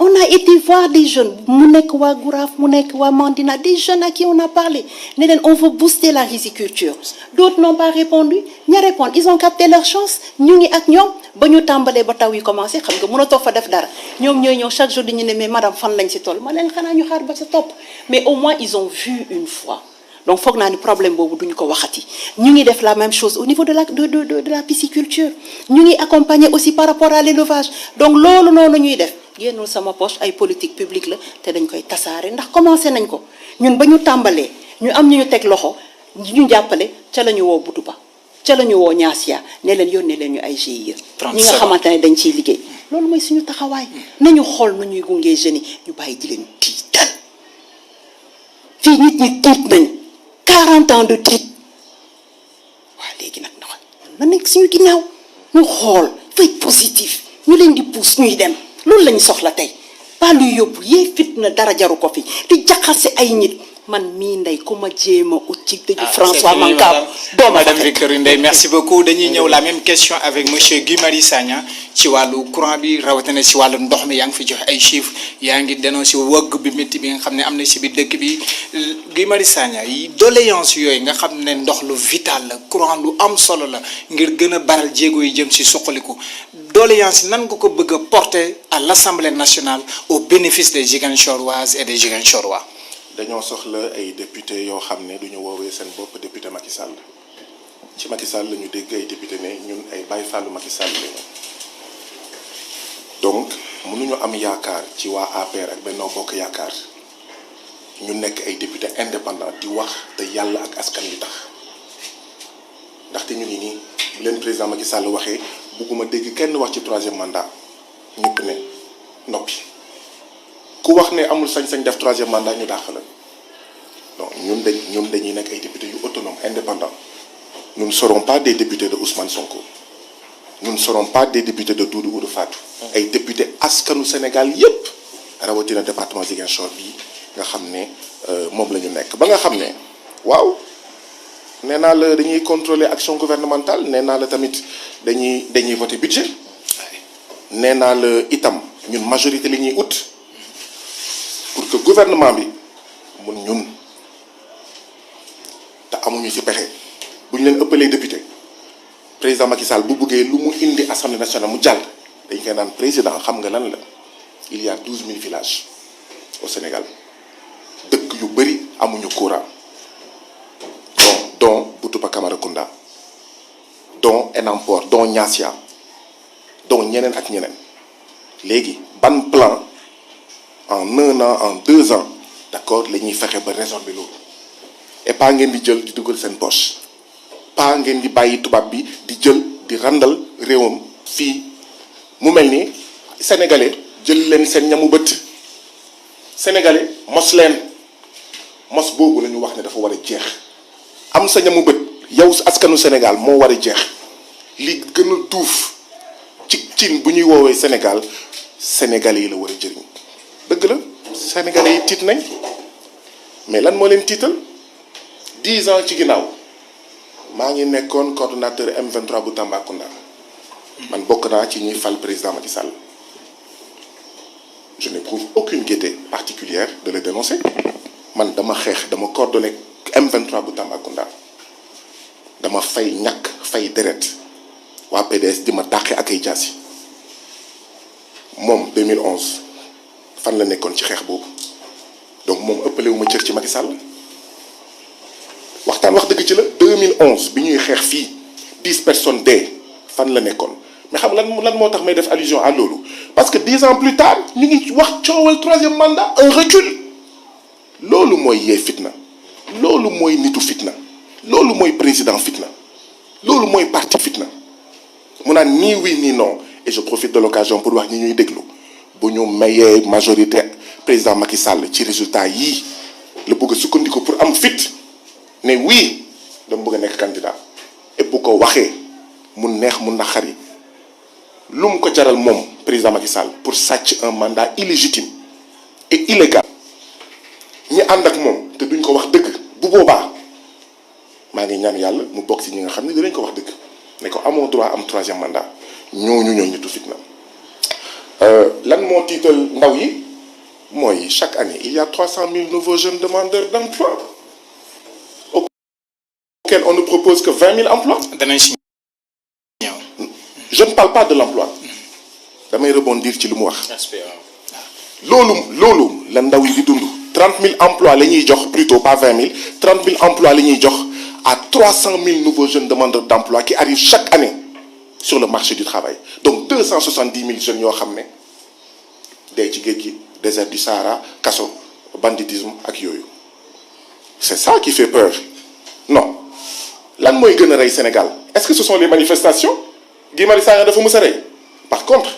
on a été voir des jeunes mu nekk waa Gouraf mu nekk waa Mandina des jeunes à qui on a parlé ne leen on veut booster la riziculture d'autres n'ont pas répondu ña répondre ils ont capté leur chance ñu ngi ak ñoom ba ñu tàmbalee ba taw yi commencé xam nga mënatoo fa def dara ñoom ñooy ñëw chaque jour di ñu ne mais madame fan lañ ci toll ma leen xanaa ñu xaar ba sa topp mais au moins ils ont vu une fois donc foog naa ni problème boobu duñu ko waxati ñu ngi def la même chose au niveau de la pisciculture ñu ngi accompagner aussi par rapport à l'élevage donc loolu noonu ñuy def génnul sama poche ay politique publique la te dañ koy tasaare ndax commencé nañ ko ñun ba ñu tàmbalee ñu am ñu teg loxo ñu jàppale ca la ñu woo Butuba ca la ñu woo Niassia ne leen yónnee leen ñu ay GIE ñi nga xamante ne dañ ciy liggéey loolu mooy suñu taxawaay nañu xool nu ñuy gungee jeunes yi ñu bàyyi di leen tiital fii nit ñi tiit nañ 40 ans de tiit waaw léegi nag na nekk suñu ginnaaw ñu xool fay positif ñu leen di pousse ñuy dem loolu lañu soxla tey pas luy yóbbu yee fitna dara jaru ko fi di jaxase ay nit man mii ndey ku ma jéema ut ci tëju François Mancabou Madame Victorine Ndeye merci beaucoup dañuy ñëw la même question avec monsieur Guy Marius Sagna ci wàllu courant bi rawatina ci wàllu ndox mi yaa ngi fi joxe ay chiffres yaa ngi dénoncé wëgg bi métti bi nga xam ne am na ci biir dëkk bi Guy Marius Sagna yi doléance yooyu nga xam ne ndox lu vital la courant lu am solo la ngir gën a baral jéego yi jëm ci suqaliku doléance nan nga ko bëgg a porter à l'Assemblée nationale au bénéfice des Ziguinchoroises et des Ziguinchorois. dañoo soxla ay député yoo xam ne duñu woowee seen bopp député Macky Sall ci Macky Sall la ñu dégg ay député ne ñun ay Baye Fallu Macky Sall lañu donc mënuñu am yaakaar ci waa APR ak Benno Bokk Yaakaar ñu nekk ay député indépendant di wax te yàlla ak askan wi tax ndaxte ñu ngi nii bu leen président Macky Sall waxee bugguma dégg kenn wax ci 3e mandat ñëpp ne noppi ku wax ne amul sañ-sañ def 3e mandat ñu dàq la donc ñun dañuy nekk ay députés yu autonomes indépendants nous ne serons pas des députés de Ousmane Sonko nous ne serons pas des députés de Doudou ou de Fatou ay députés askanu Sénégal yépp rawatina département Ziguinchor bi nga xam ne moom la ñu nekk ba nga xam ne waaw nee naa la dañuy contrôler action gouvernementale nee naa la tamit dañuy voter budget nee naa la itam ñun majorité li ñuy ut pour que gouvernement bi mun ñun te amuñu ci pexe bu ñu leen ëppalee député président Macky Sall bu bëggee lu mu indi assemblée nationale mu jàll dañ koy naan président xam nga lan la il y a 12 000 villages au Sénégal dëkk yu bëri amuñu courant dont Boutoupa Camaracounda dont Enampor dont Niassia dont ñeneen ak ñeneen léegi ban plan en 1 an en 2 ans d'accord la ñuy fexe ba résorber loolu et pas ngeen di jël di dugal seen poche pas ngeen di bàyyi tubaab bi di jël di randal réewam fii mu mel ni sénégalais jël leen seen ñamu bët sénégalais mos leen mos boobu la ñu wax ne dafa war a jeex am sa ñamu bët yow askanu Sénégal moo war a jeex li gën a duuf ci cin bu ñuy woowee Sénégal sénégalais yi la war a jëriñ dëgg la sénégalais yi tiit nañ mais lan moo leen tiital 10 ans ci ginnaaw maa ngi nekkoon coordonnateur M23 bu Tambacounda man bokk naa ci ñuy fal président Macky Sall je n'éprouve aucune gaieté particulière de le dénoncer man dama xeex dama coordonné M23 bu Tambacounda dama fay ñàkk fay deret waa PDS di ma dàqe ak ay jaasi moom 2011 fan la nekkoon ci xeex boobu donc moom ëppale wu ma cër ci Macky Sall waxtaan wax dëgg ci la 2011 bi ñuy xeex fii 10 personnes dee fan la nekkoon mais xam lan moo tax may def allusion à loolu parce que 10 ans plus tard ñu ngi wax coowal 3e mandat un recul loolu mooy yee fitna loolu mooy nitu fitna loolu mooy président fitna loolu mooy parti fitna mu naan ni oui ni non et je profite de l'occasion pour wax ñi ñuy déglu bu ñu mayee majorité président Macky Sall ci résultat yii la bëgg a sukkandiku pour am fit ne oui dama bëgg a nekk candidat et bu ko waxee mu neex mu naqari lu mu ko jaral moom président Macky Sall pour sàcc un mandat illégitime et illégal ñi ànd ak moom te duñ ko wax dëgg bu boobaa maa ngi ñaan yàlla mu bokk ci ñi nga xam ne dinañ ko wax dëgg ne ko amoo droit am 3e mandat ñooñu nitu fitna lan moo tiital ndaw yi mooy chaque année il y a 300 000 nouveaux jeunes demandeurs d'emploi auxquels on ne propose que 20 000 emplois. danañ si ñëw. Je ne parle pas de l'emploi damay rebondir ci lu mu wax. loolu la ndaw yi di dund 30 000 emplois la ñuy jox plutôt pas 20 000 30 000 emplois la ñuy jox à 300 000 nouveaux jeunes demandeurs d'emploi qui arrivent chaque année sur le marché du travail donc 270 000 jeunes yoo xam ne dee ci géej gi désert du Sahara kaso banditisme ak yooyu c'est ça qui fait peur non lan mooy gën a rey Sénégal est-ce que ce sont les manifestations Guy Marius Sagna dafa mës a rey par contre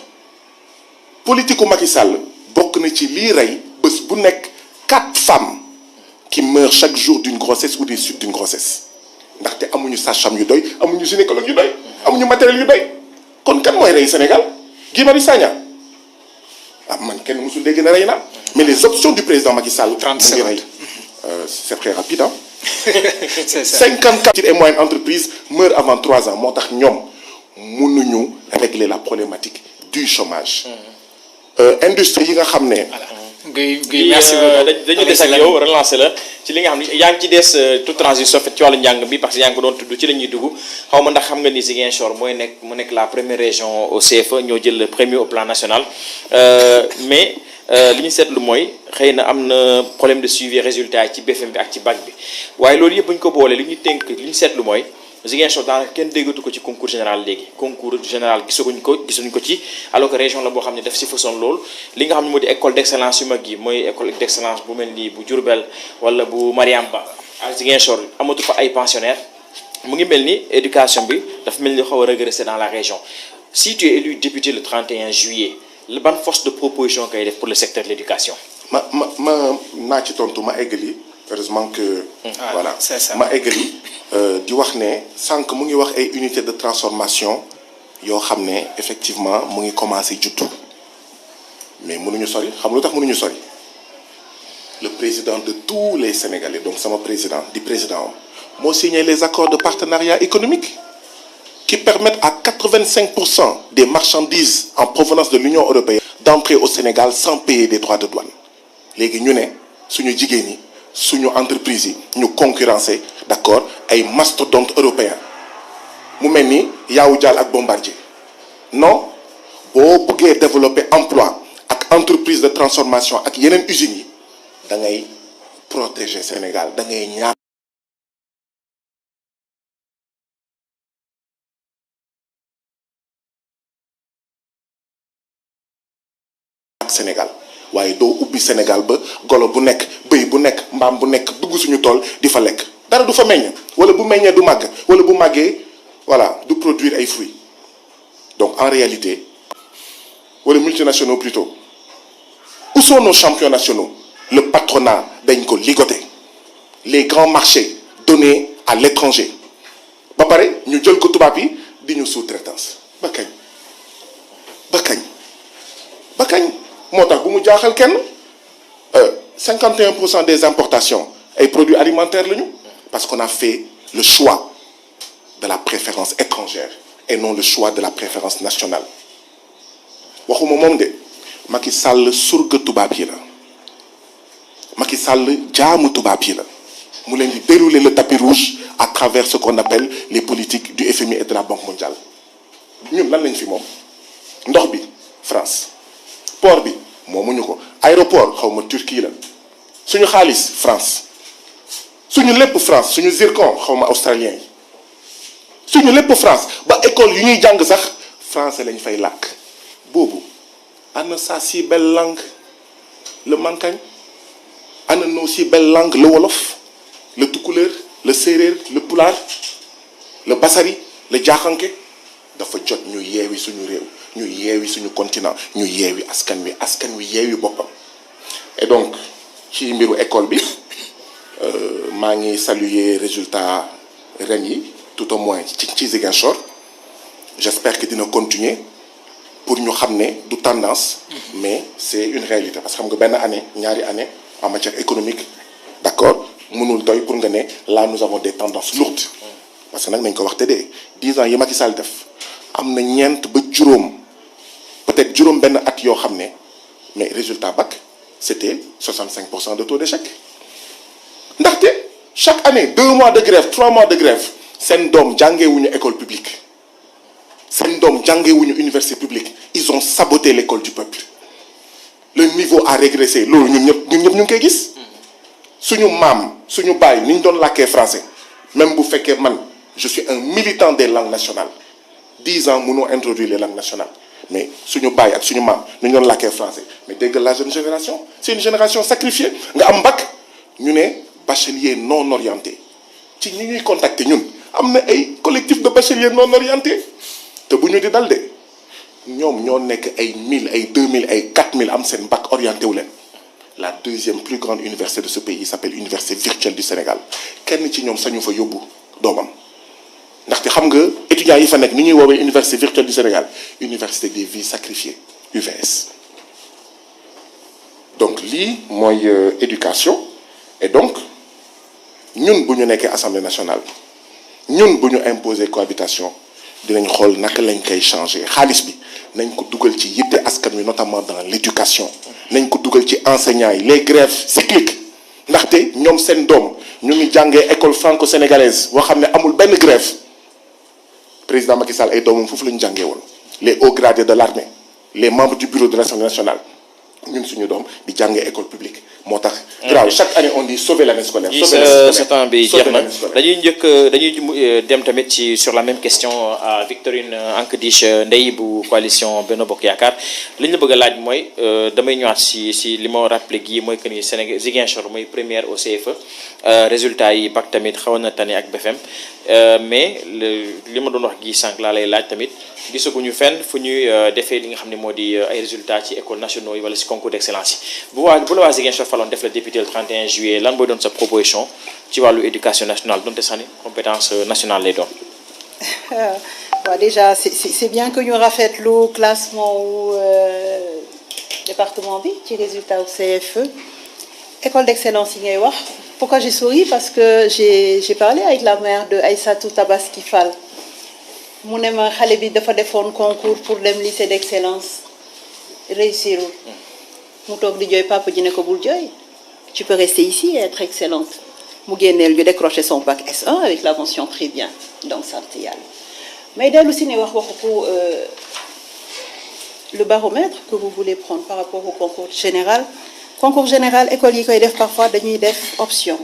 politique u Macky Sall bokk na ci lii rey bés bu nekk 4 femmes qui meurent chaque jour d'une grossesse ou des suites d'une grossesse ndaxte amuñu sage-femme yu doy amuñu gynécologue yu doy amuñu matériel yu doy kon kan mooy rey Sénégal Guy Marius Sagna ah man kenn musul dégg na rey na mais les options du président Macky Sall 30 mu ngi secondes. rey c'est très rapide hein. c'est ça 54 petites et moyennes entreprises meurent avant 3 ans moo tax ñoom mënuñu régler la problématique du chômage industrie yi nga xam ne Guy merci beaucoup dañu des ak yow relancer la ci li nga xam ne yaa ngi ci des toute transition fait ci wàllu njàng bi parce que yaa ngi ko doon tudd ci la ñuy dugg xaw ma ndax xam nga ni Ziguinchor mu nekk la première région au CFE ñoo jël le premier au plan national mais li ñu seetlu mooy xëy na am na problème de suivi résultat yi ci BFM bi ak ci bac bi waaye loolu yëpp bu ñu ko boolee li ñu seetlu mooy Ziguinchor daanaka kenn déggatu ko ci concours général léegi concours général gisuñ ko ci alors que région la boo xam ne daf si façon loolu li nga xam ne moo di école d'excellence yu mag yi mooy école d'excellence bu mel ni bu Diourbel wala bu Mariamba ak Ziguinchor amatu fa ay pensionnaires mu ngi mel ni éducation bi dafa mel ni xaw a régresser dans la région si tu es élu député le 31 juillet la ban force de proposition kay def pour le secteur de l'éducation. ma naa ci tontu ma eggali heureusement que. voilà c'est ça. ma eggali di wax ne sànq mu ngi wax ay unités de transformation yoo xam ne effectivement mu ngi commencé juddu mais mënuñu sori xam lu tax mënuñu sori le président de tous les Sénégalais donc sama président di président moo signé les accords de partenariat économique qui permettent à 85% des marchandises en provenance de l'Union européenne d'entrer au Sénégal sans payer des droits de douane léegi ñu ne suñu jigéen ñi suñu entreprise yi ñu concurrencer d'accord ay mastodontes européens mu mel ni Yawou Dial ak Bombardier non boo bëggee développer emploi ak entreprise de transformation ak yeneen usines yi da ngay protéger Sénégal da ngay ñaar Sénégal waaye doo ubbi Sénégal ba golo bu nekk bëy bu nekk mbaam bu nekk dugg suñu tool di fa lekk dara du fa meññ wala bu meññee du màgg wala bu màggee voilà du produire ay fruits donc en réalité wala multinationaux plutôt où sont nos champions nationaux le patronat dañ ko ligoté les grands marchés donnés à l'étranger ba pare ñu jël ko tubaab yi di ñu sous-traitance ba kañ ba kañ ba kañ moo tax bu mu jaaxal kenn 51% des importations ay produits alimentaires lañu parce qu'on a fait le choix de la préférence étrangère et non le choix de la préférence nationale waxuma moom de Macky Sall surga tubaab yi la Macky Sall jaamu tubaab yi la mu leen di dérouler le tapis rouge à travers ce qu'on appelle les politiques du FMI et de la Banque mondiale ñun lan lañ fi moom ndox bi France port bi moomuñu ko aéroport xaw ma Turquie la suñu xaalis France suñu lépp France suñu zircon xaw ma australien yi suñu lépp France ba école yu ñuy jàng sax français lañ fay làkk boobu ana sa si belle langue le mankañ ana nos si belle langue le wolof le tukulóor le séeréer le pulaar le basari le jaaxanke dafa jot ñu yeewi suñu réew ñu yeewi suñu continent ñu yeewi askan wi yeewi boppam et donc ci mbiru école bi maa ngi saluer résultat ren yi tout au moins ci Ziguinchor j'espère que dina continuer pour ñu xam ne du tendance mais c'est une réalité parce que xam nga benn année ñaari année en matière économique d'accord mënul doy pour nga ne là nous avons des tendances lourdes parce que nag nañ ko wax te de 10 ans yi Macky Sall def am na ñeent ba juróom peut-être juróom benn at yoo xam ne mais résultat bac c'était 65% de taux d'échec ndaxte chaque année 2 mois de grève 3 mois de grève seen doom jàngeewuñu école publique seen doom jàngeewuñu université publique ils ont saboté l'école du peuple le niveau a régressé loolu ñun ñëpp ñu ngi koy gis suñu maam suñu baay ni ñu doon làkkee français même bu fekkee man je suis un militant des langues nationales 10 ans mënoo introduire les langues nationales mais suñu baay ak suñu maam ni ñu doon làkkee français mais dégg la jeune génération c'est une génération sacrifiée nga am bac ñu ne bachelier non orienté ci ñi ñuy contacter ñun am na ay collectif de bacheliers non orientés te bu ñu di dal de ñoom ñoo nekk ay 1000 ay 2000 ay 4000 am seen bac orienté wu leen la deuxième plus grande université de ce pays s'appelle Université virtuelle du Sénégal kenn ci ñoom sañu fa yóbbu doomam ndaxte xam nga étudiants yi fa nekk ni ñuy woowee Université virtuelle du Sénégal Université des vies sacrifiées UVS donc lii mooy éducation et donc ñun bu ñu nekkee Assemblée nationale ñun bu ñu imposer cohabitation dinañ xool naka lañ koy changer xaalis bi nañ ko dugal ci yitte askan wi notamment dans l'éducation nañ ko dugal ci enseignants yi les grèves cycliques ndaxte ñoom seen doom ñu ngi jàngee école franco-sénégalaise boo xam ne amul benn grève président Macky Sall ay doomam foofu la ñu jàngee woon les hauts gradés de l'armée les membres du bureau de l'Assemblée nationale ñun suñu doom di jàngee école publique moo tax. grave chaque année on dit sauver l'année scolaire. sauver l'année scolaire ce temps bi jeex na dañuy dem tamit ci sur la même question à Victorine Ankdiche Ndeye bu coalition Benno Bokk Yaakaar li ñu la bëgg a laaj mooy damay ñëwaat si li ma rappelé gii mooy que ni Sénégal Ziguinchor mooy première au CFE résultat yi bac tamit xawoon na tane ak BFM mais li ma doon wax gii sànq laa lay laaj tamit gisaguñu fenn fu ñuy defee li nga xam ne moo di ay résultats ci écoles nationaux yi wala si concours d'excellence yi bu la waa Ziguinchor faloon def la député le 31 juillet lan mooy doon sa proposition ci wàllu éducation nationale donte sax ni compétence nationale lay doon. waaw déjà c'est bien que ñu rafetlu classement wu département bi ci résultat wu CFE école d'excellence yi ngay wax pourquoi j'ai souri parce que j'ai parlé avec la mère de Aïssatou Tabaski Fall mu ne ma xale bi dafa defoon concours pour dem lycée d'excellence réussirul mu toog di jooy papa ji ne ko bul jooy tu peux rester ici et être excellente mu génneel ñu décrocher son bac S1 avec la mention très bien donc sant yàlla mais dellu si ne wax le baromètre que vous voulez prendre par rapport au concours général école yi koy def parfois dañuy def option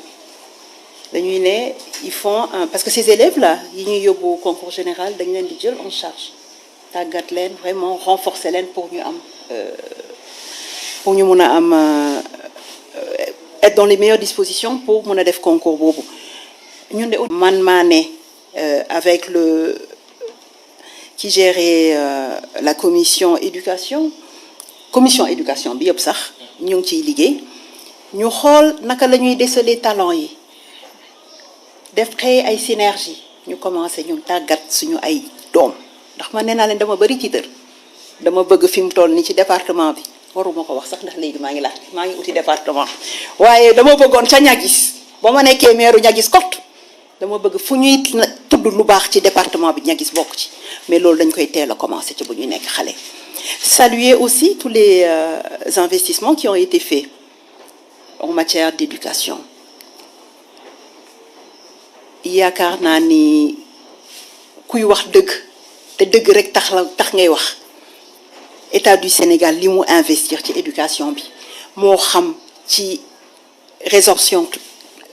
dañuy ne ils font parce que ces élèves là yi ñuy yóbbu concours général dañu leen di jël en charge tàggat leen vraiment renforcer leen pour ñu mun a am être dans les meilleures dispositions pour mun a def concours boobu ñun de man maa ne avec le qui gérait la commission éducation bi yëpp sax ñu ngi ciy liggéey ñu xool naka la ñuy déceler talent yi def créer ay synergie ñu commencé ñun tàggat suñu ay doom ndax man nee naa leen dama bëri ci dër dama bëgg fi mu toll ni ci département bi waruma ko wax sax ndax léegi maa ngi uti département waaye dama bëggoon ca ñagis ba ma nekkee meeru ñagis kot dama bëgg fu ñuy tudd lu baax ci département bi ñagis bokk ci mais loolu dañ koy teel a commencé ci bu ñuy nekk xale. Saluer aussi tous les investissements qui ont été faits en matière d'éducation yaakaar naa ni kuy wax dëgg te dëgg rek tax ngay wax État du Sénégal li mu investir ci éducation bi moo xam ci résorption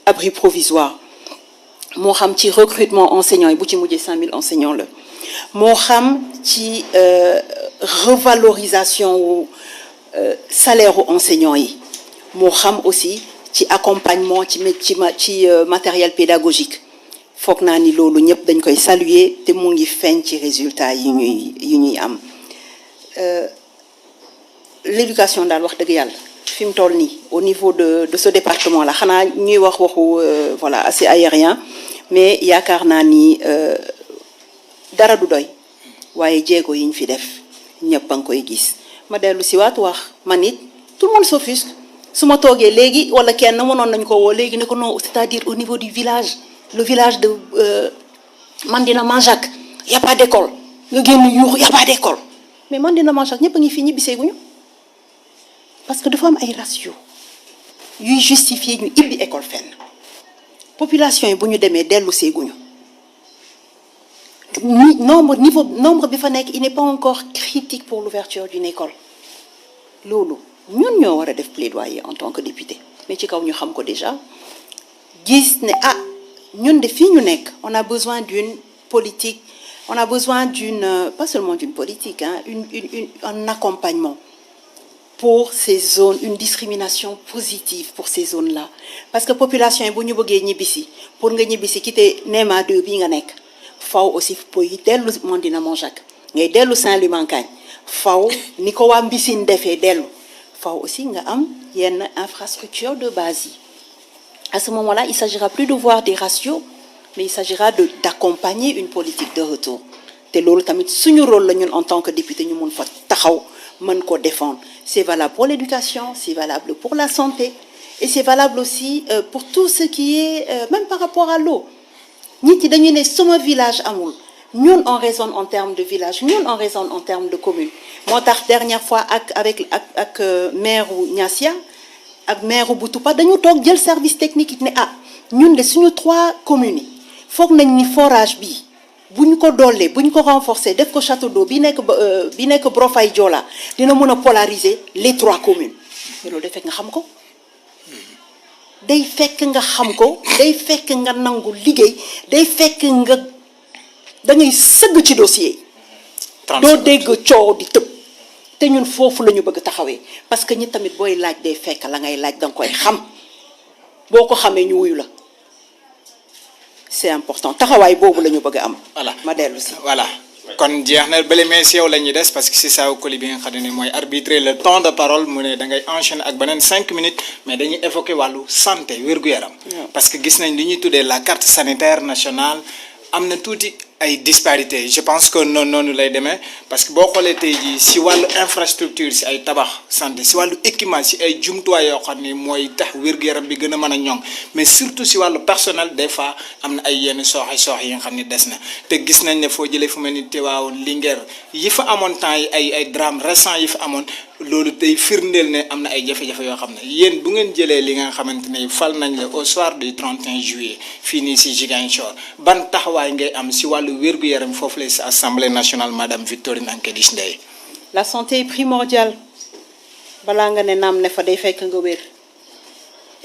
abri provisoire moo xam ci recrutement enseignants yi bu ci mujjee 5000 enseignants la moo xam ci revalorisation wu salaire u enseignants yi moo xam aussi ci accompagnement ci matériel pédagogique foog naa ni loolu ñëpp dañ koy saluer te mu ngi feeñ ci résultats yi ñuy am l'éducation daal wax dëgg yàlla fi mu toll nii au niveau de ce département là xanaa ñuy wax waxu voilà assez aérien mais yaakaar naa ni dara du doy waaye jéego yi ñu fi def ñëpp a ngi koy gis ma dellu si waat wax man it tout le monde s'offusque su ma toogee léegi wala kenn mënoon nañ ko woo léegi ne ko non c'est-à-dire au niveau du village le village de Mandina Manjaak y a pas d'école nga génn yuux y a pas d'école mais Mandina Manjaak ñëpp a ngi fii ñibbiseeguñu parce que dafa am ay ratio yuy justifier ñu ibbi école fenn population yi bu ñu demee dellu seeguñu nombre bi fa nekk il n'est pas encore critique pour l'ouverture d'une école loolu ñun ñoo war a def plaidoyer en tant que député mais ci kaw ñu xam ko déjà gis ne ñun de fii ñu nekk on a besoin d'une politique on a besoin pas seulement d'une politique un accompagnement pour ces zones une discrimination positive pour ces zones-là parce que population yi bu ñu bëggee ñibbisi pour nga ñibbisi quitter Néma 2 bii nga nekk faw aussi poy dellu Mandina Manjaak ngay dellu Saint-Louis Mankagne faw ni ko waa Mbissine defee dellu faw aussi nga am yenn infrastructure de base yi à ce moment-là il s'agira plus de voir des ratios mais il s'agira d'accompagner une politique de retour te loolu tamit suñu rôle la ñun en tant que député ñu mun fa taxaw mën ko défendre c'est valable pour l'éducation c'est valable pour la santé et c'est valable aussi pour tout ce qui est même par rapport à l'eau nit yi dañuy ne sama village amul ñun on raisonne en termes de village ñun on raisonne en termes de commune moo tax dernière fois ak maire u Niassia ak maire u Boutoupa dañu toog jël service technique it ne ñun de suñu 3 communes yi foog nañ ni forage bi bu ñu ko doolee bu ñu ko renforcer def ko château d'eau bi nekk Brofay Joola dina mën a polariser les 3 communes loolu day fekk nga xam ko day fekk nga xam ko day fekk nga nangu liggéey day fekk nga da ngay sëgg ci dossier doo dégg coow di tëb te ñun foofu la ñu bëgg taxawee parce que ñi tamit booy laaj day fekk la ngay laaj danga koy xam boo ko xamee ñu wuyu la c'est important taxawaay boobu la ñu bëgg a am. voilà ma dellu si. voilà kon jeex na bële mais si yow la ñuy des parce que c'est ça Coly bi nga xam ne mooy arbitrer le temps de parole mu ne da ngay enchaîner ak beneen 5 minutes mais dañuy évoquer wàllu santé wér-gu-yaram. parce que gis nañ li ñuy tuddee la carte sanitaire nationale am na tuuti ay disparités je pense que noonu lay demee parce que boo xoolee tey jii si wàllu infrastructure si ay tabax santé si wàllu équipement si ay jumtuwaay yoo xam ni mooy tax wér-gu-yaram bi gën a mën a ñoŋ mais surtout si wàllu personnel des fois am na ay yenn sooxe yi nga xam ni des na te gis nañ ne foo jëlee fu mel ni Tivaouane Linguère yi fa amoon temps yi ay drame récent yi fa amoon loolu tey firndeel ne am na ay jafe-jafe yoo xam ne yéen bu ngeen jëlee li nga xamante ne fal nañ la au soir du 31 juillet fii nii si Ziguinchor ban taxawaay ngay am si wàllu wér-gu-yaram foofu la si assemblée nationale madame Victorine Ankédish Ndeye. La santé est primordiale balaa nga ne naam ne fa day fekk nga wér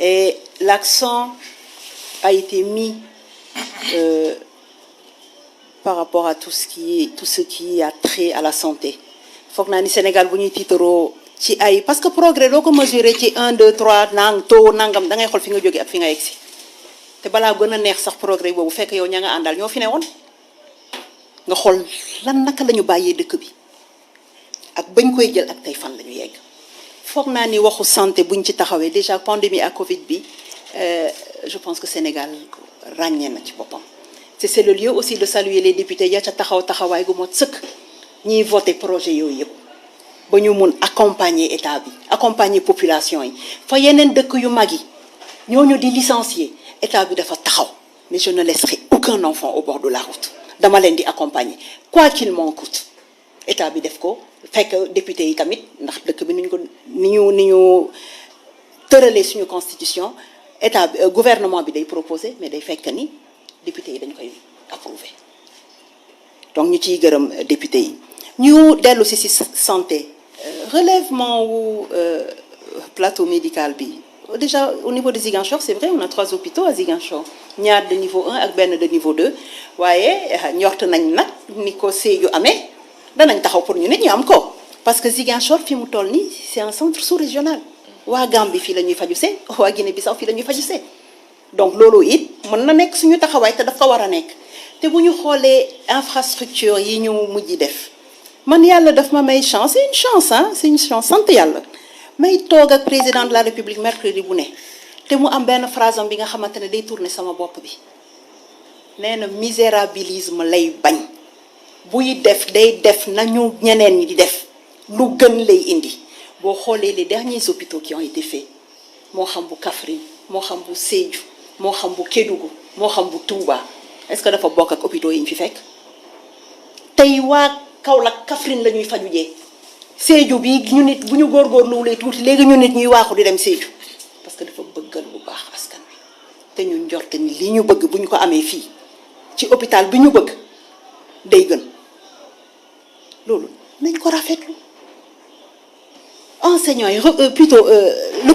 et l'accent a été mis par rapport à tout ce qui a trait à la santé. Foog naa ni Sénégal bu ñuy tiitaroo ci ay parce que progrès doo ko mesurer ci 1 2 3 nangam da ngay xool fi nga jóge ak fi nga yegsi te balaa gën a neex sax progrès boobu fekk yow ña nga àndal ñoo fi ne woon nga xool lan naka la ñu bàyyee dëkk bi ak bañ koy jël ak tey fan la ñu yegg. foog naa ni waxu santé buñ ci taxawee déjà pandémie ak Covid bi je pense que Sénégal ràññee na ci boppam. c'est le lieu aussi de saluer les députés ya ca taxawaay gu mot sëkk. ñiy voté projet yooyu yëpp ba ñu mun accompagner état bi accompagner population yi fa yeneen dëkk yu mag yi ñooñu di licencier état bi dafa taxaw mais je ne laisserai aucun enfant au bord de la route dama leen di accompagner quoi qu'il m'en coûte état bi def ko fekk député yi tamit ndax dëkk bi ni ñu tëralee suñu constitution état bi gouvernement bi day proposer mais day fekk ni député yi dañ koy approuver donc ñu ciy gërëm député yi ñu dellu si santé relèvement wu plateau médical bi déjà au niveau de Ziguinchor c'est vrai on a 3 hôpitaux à Ziguinchor ñaar de niveau 1 ak benn de niveau 2 waaye njort nañ nag ni ko Sédhiou amee danañ taxaw pour ñu nit ñu am ko parce que Ziguinchor fi mu toll nii c'est un centre sous-régional waa Gambie fii la ñuy faju see waa Guinée-Bissau fii la ñuy faju see donc loolu it mën na nekk suñu taxawaay te dafa war a nekk te bu ñu xoolee infrastructure yi ñu mujj def man yàlla daf ma may chance c'est une chance sant yàlla may toog ak président de la république mercredi bu ne te mu am benn phrase am bi nga xamante ne day tourner sama bopp bi nee na misérabilisme lay bañ buy def day def nañu ñeneen ñi di def lu gën lay indi boo xoolee les derniers hôpitaux qui ont été faits moo xam bu Kaffrine moo xam bu Sédhiou moo xam bu Kédougou moo xam bu Touba est-ce que dafa bokk ak hôpitaux yi ñu fi fekk tey waa Kaolack Kaffrine la ñuy faju jee Sédhiou bi ñu nit bu ñu góorgóorluwulee tuuti léegi ñu nit ñuy waaxu di dem Sédhiou parce que dafa bëggal bu baax askan wi te ñu njort ni li ñu bëgg bu ñu ko amee fii ci hôpital bi ñu bëgg day gën loolu nañ ko rafetlu enseignants yi plutôt les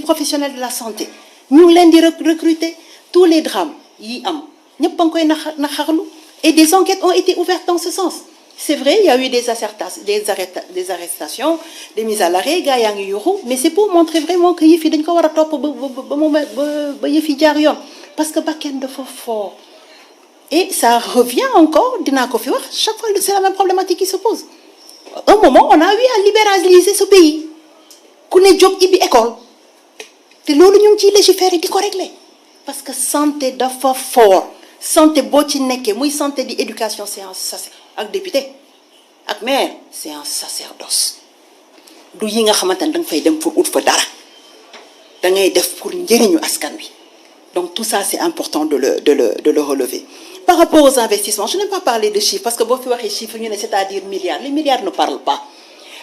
professionnels de la santé ñu ngi leen di recruter tous les drames yi am ñëpp a ngi koy naxarlu et des enquêtes ont été ouvertes dans ce sens. C'est vrai, il y a eu des arrestations, des mises à l'arrêt, gars yaa ngi yuuxu mais c'est pour montrer vraiment que yëf yi dañ ko war a topp ba yëf yi jaar yoon parce que bakken dafa fort et ça revient encore dinaa ko fi wax chaque fois c'est la même problématique qui se pose. Un moment on a eu à libéraliser ce pays ku ne jóg ibbi école te loolu ñu ngi ciy légiférer di ko régler parce que santé dafa fort santé boo ci nekkee muy santé di éducation c'est un ak député ak maire c'est un sacerdoce du yi nga xamante ne da nga fay dem pour ut fa dara da ngay def pour njëriñu askan wi donc tout ça c'est important de le relever. Par rapport aux investissements je n'aime pas parler de chiffres parce que boo fi waxee chiffres ñu ne c'est-à-dire milliards les milliards ne parlent pas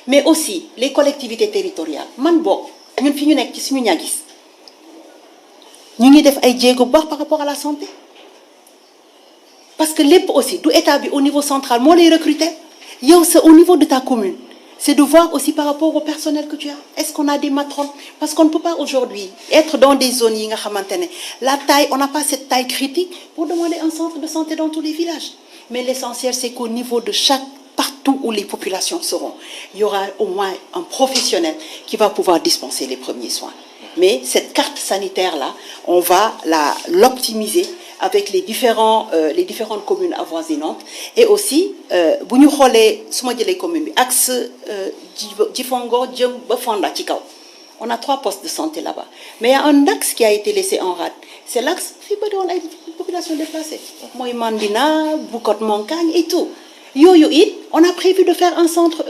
mais aussi les collectivités territoriales man boog ñun fi ñu nekk ci suñu ñaagis ñu ngi def ay jéego bu baax par rapport à la santé. Parce que lépp aussi du état bi au niveau central moo lay recruter yow c'est au niveau de ta commune c'est de voir aussi par rapport au personnel que tu as est-ce qu'on a des matrones parce qu'on ne peut pas aujourd'hui être dans des zones yi nga xamante ne la taille on n'a pas cette taille critique pour demander un centre de santé dans tous les villages mais l'essentiel c'est qu'au niveau de chaque partout où les populations seront il y aura au moins un professionnel qui va pouvoir dispenser les premiers soins mais cette carte sanitaire là on va l'optimiser avec les différentes communes avoisinantes et aussi bu ñu xoolee su ma jëlee commune bi axe Djifongo jëm ba Fanda ci kaw on a 3 postes de santé là-bas mais il y a un axe qui a été laissé en rade c'est l'axe fi bëri woon ay populations déplacées mooy Mandina Bukot Monkagne et tout yooyu it on a prévu de faire un centre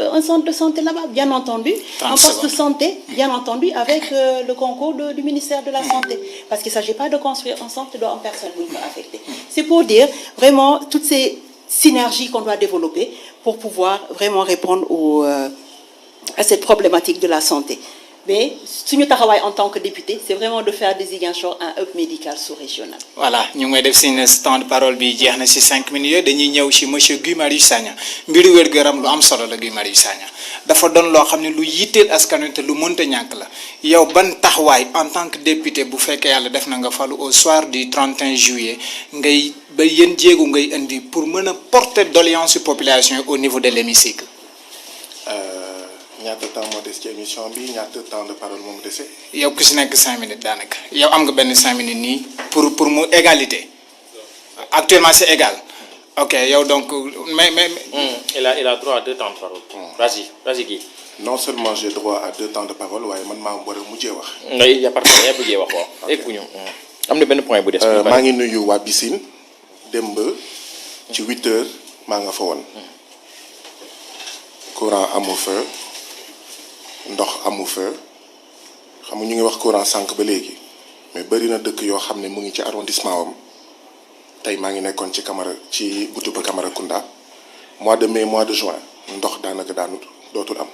de santé là-bas bien entendu un poste de santé bien entendu avec le concours du ministère de la santé parce qu'il ne s'agit pas de construire un centre dont personne ne peut affecter c'est pour dire vraiment toutes ces synergies qu'on doit développer pour pouvoir vraiment répondre à cette problématique de la santé. Mais suñu taxawaay en tant que député c'est vraiment de faire de Ziguinchor un hub médical sous-régional. voilà ñu ngi may def seen temps de parole bi jeex na ci 5 minutes yooyu dañuy ñëw ci monsieur Guy Marius Sagna mbiru wér-gu-yaram lu am solo la Guy Marius Sagna dafa doon loo xam ne lu yitteel askan wi te lu mënta ñàkk la yow ban taxawaay en tant que député bu fekkee yàlla def na nga falu au soir du 31 juillet ngay ba yéen jéegu ngay indi pour mën a porter doléance population au niveau de l'hémicycle. ñaata temps moo des ci émission bi ñaata temps de parole moom dese. yow ku si nekk 5 minutes daanaka yow am nga benn 5 minutes nii pour mu égalité actuellement c'est égal ok yow donc mais. il a droit à 2 temps de parole. vas-y Guy. non seulement j'ai droit à 2 temps de parole waaye man maa war a mujjee wax. il y a parfois yaa bëggee wax waaw. egguñu am na benn point bu des. maa ngi nuyu waa Bissine démb ci 8 heures maa nga fa woon. courant amu fa. ndox amu fa xam nga ñu ngi wax courant sànq ba léegi mais bari na dëkk yoo xam ne mu ngi ci arrondissement am tey maa ngi nekkoon ci Boutoupa Camaracounda mois de mai mois de juin ndox daanaka dootul am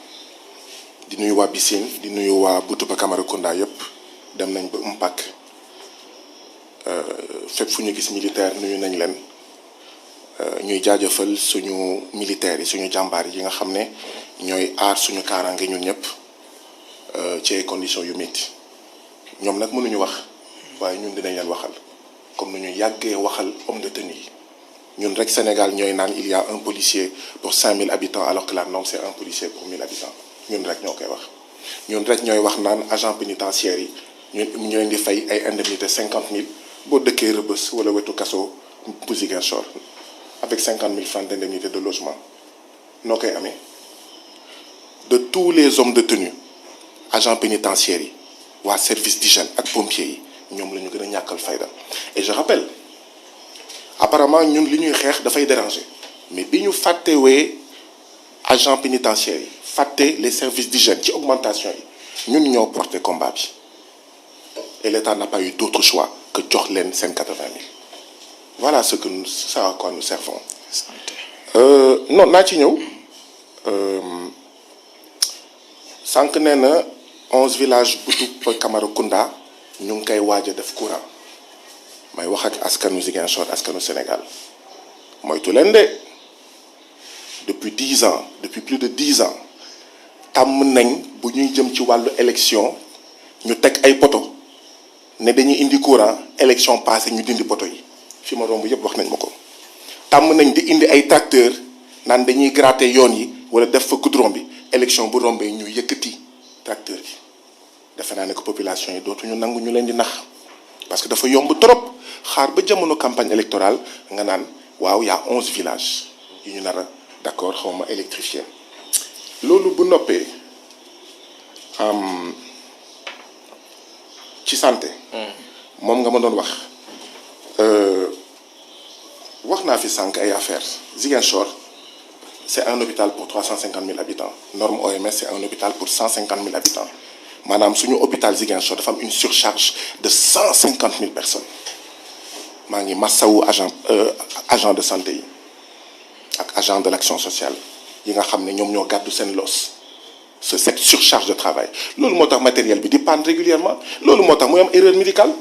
di nuyu waa Bissine di nuyu waa Boutoupa Camaracounda yépp dem nañ ba Mpac fépp fu ñu gis militaire nuyu nañ leen ñuy jaajëfal suñu militaires yi suñu jàmbaar yi nga xam ne ñooy aar suñu kaaraange ñun ñëpp ci ay conditions yu métti ñoom nag mënuñu wax waaye ñun dinañ leen waxal comme ni ñu yàggee waxal homme de tenue yi ñun rek Sénégal ñooy naan il y a un policier pour 5000 habitants alors que la norme c'est un policier pour 1000 habitants ñun rek ñoo koy wax. ñun rek ñooy wax naan agent pénitentiaire yi ñun ñooy di fay ay indemnité 50 000 boo dëkkee Rebeuss wala wetu kaso bu Ziguinchor avec 50 000 francs d'indemnité de logement noo koy amee. De tous les hommes de tenue agents pénitentiaires yi waa service d'hygiène ak pompiers yi ñoom la ñu gën a ñàkkal fayda et je rappelle apparemment ñun li ñuy xeex dafay déranger mais bi ñu fàttewee agents pénitentiaires yi fàtte les services d'hygiène ci augmentation yi ñun ñoo porté combat bi et l'État n'a pas eu d'autre choix que jox leen seen 80 000 voilà à quoi nous servons. non naa ci ñëw. sànq nee na 11 villages Boutoupa Camaracounda ñu ngi koy waaj a def courant may wax ak askanu Ziguinchor askanu Sénégal moytu leen de depuis 10 ans depuis plus de 10 ans tàmm nañ bu ñuy jëm ci wàllu élection ñu teg ay poto ne dañuy indi courant élection passée ñu dindi poto yi fi ma romb yépp wax nañ ma ko tàmm nañ di indi ay tracteur naan dañuy gratter yoon yi wala def fa goudron bi élection bu rombee ñu yëkkati tracteur bi defe naa ne que population yi dootuñu nangu ñu leen di nax parce que dafa yomb trop xaar ba jamono campagne électorale nga naan waaw y a 11 villages yu ñu nar a d'accord xaw ma électrifié loolu bu noppee ci santé. moom nga ma doon wax naa fi sànq ay affaires Ziguinchor. C'est un hôpital pour 350 000 habitants. Norme OMS, c'est un hôpital pour 150 000 habitants. Madame, sur notre hôpital Ziguinchor, de une surcharge de 150 000 personnes. Mangi Massaou, agent de santé, et agent de l'action sociale. Ils ont gardé sen los. C'est cette surcharge de travail. Lolo moteur matériel bi panne régulièrement. Lolo moteur moy am erreur médicale.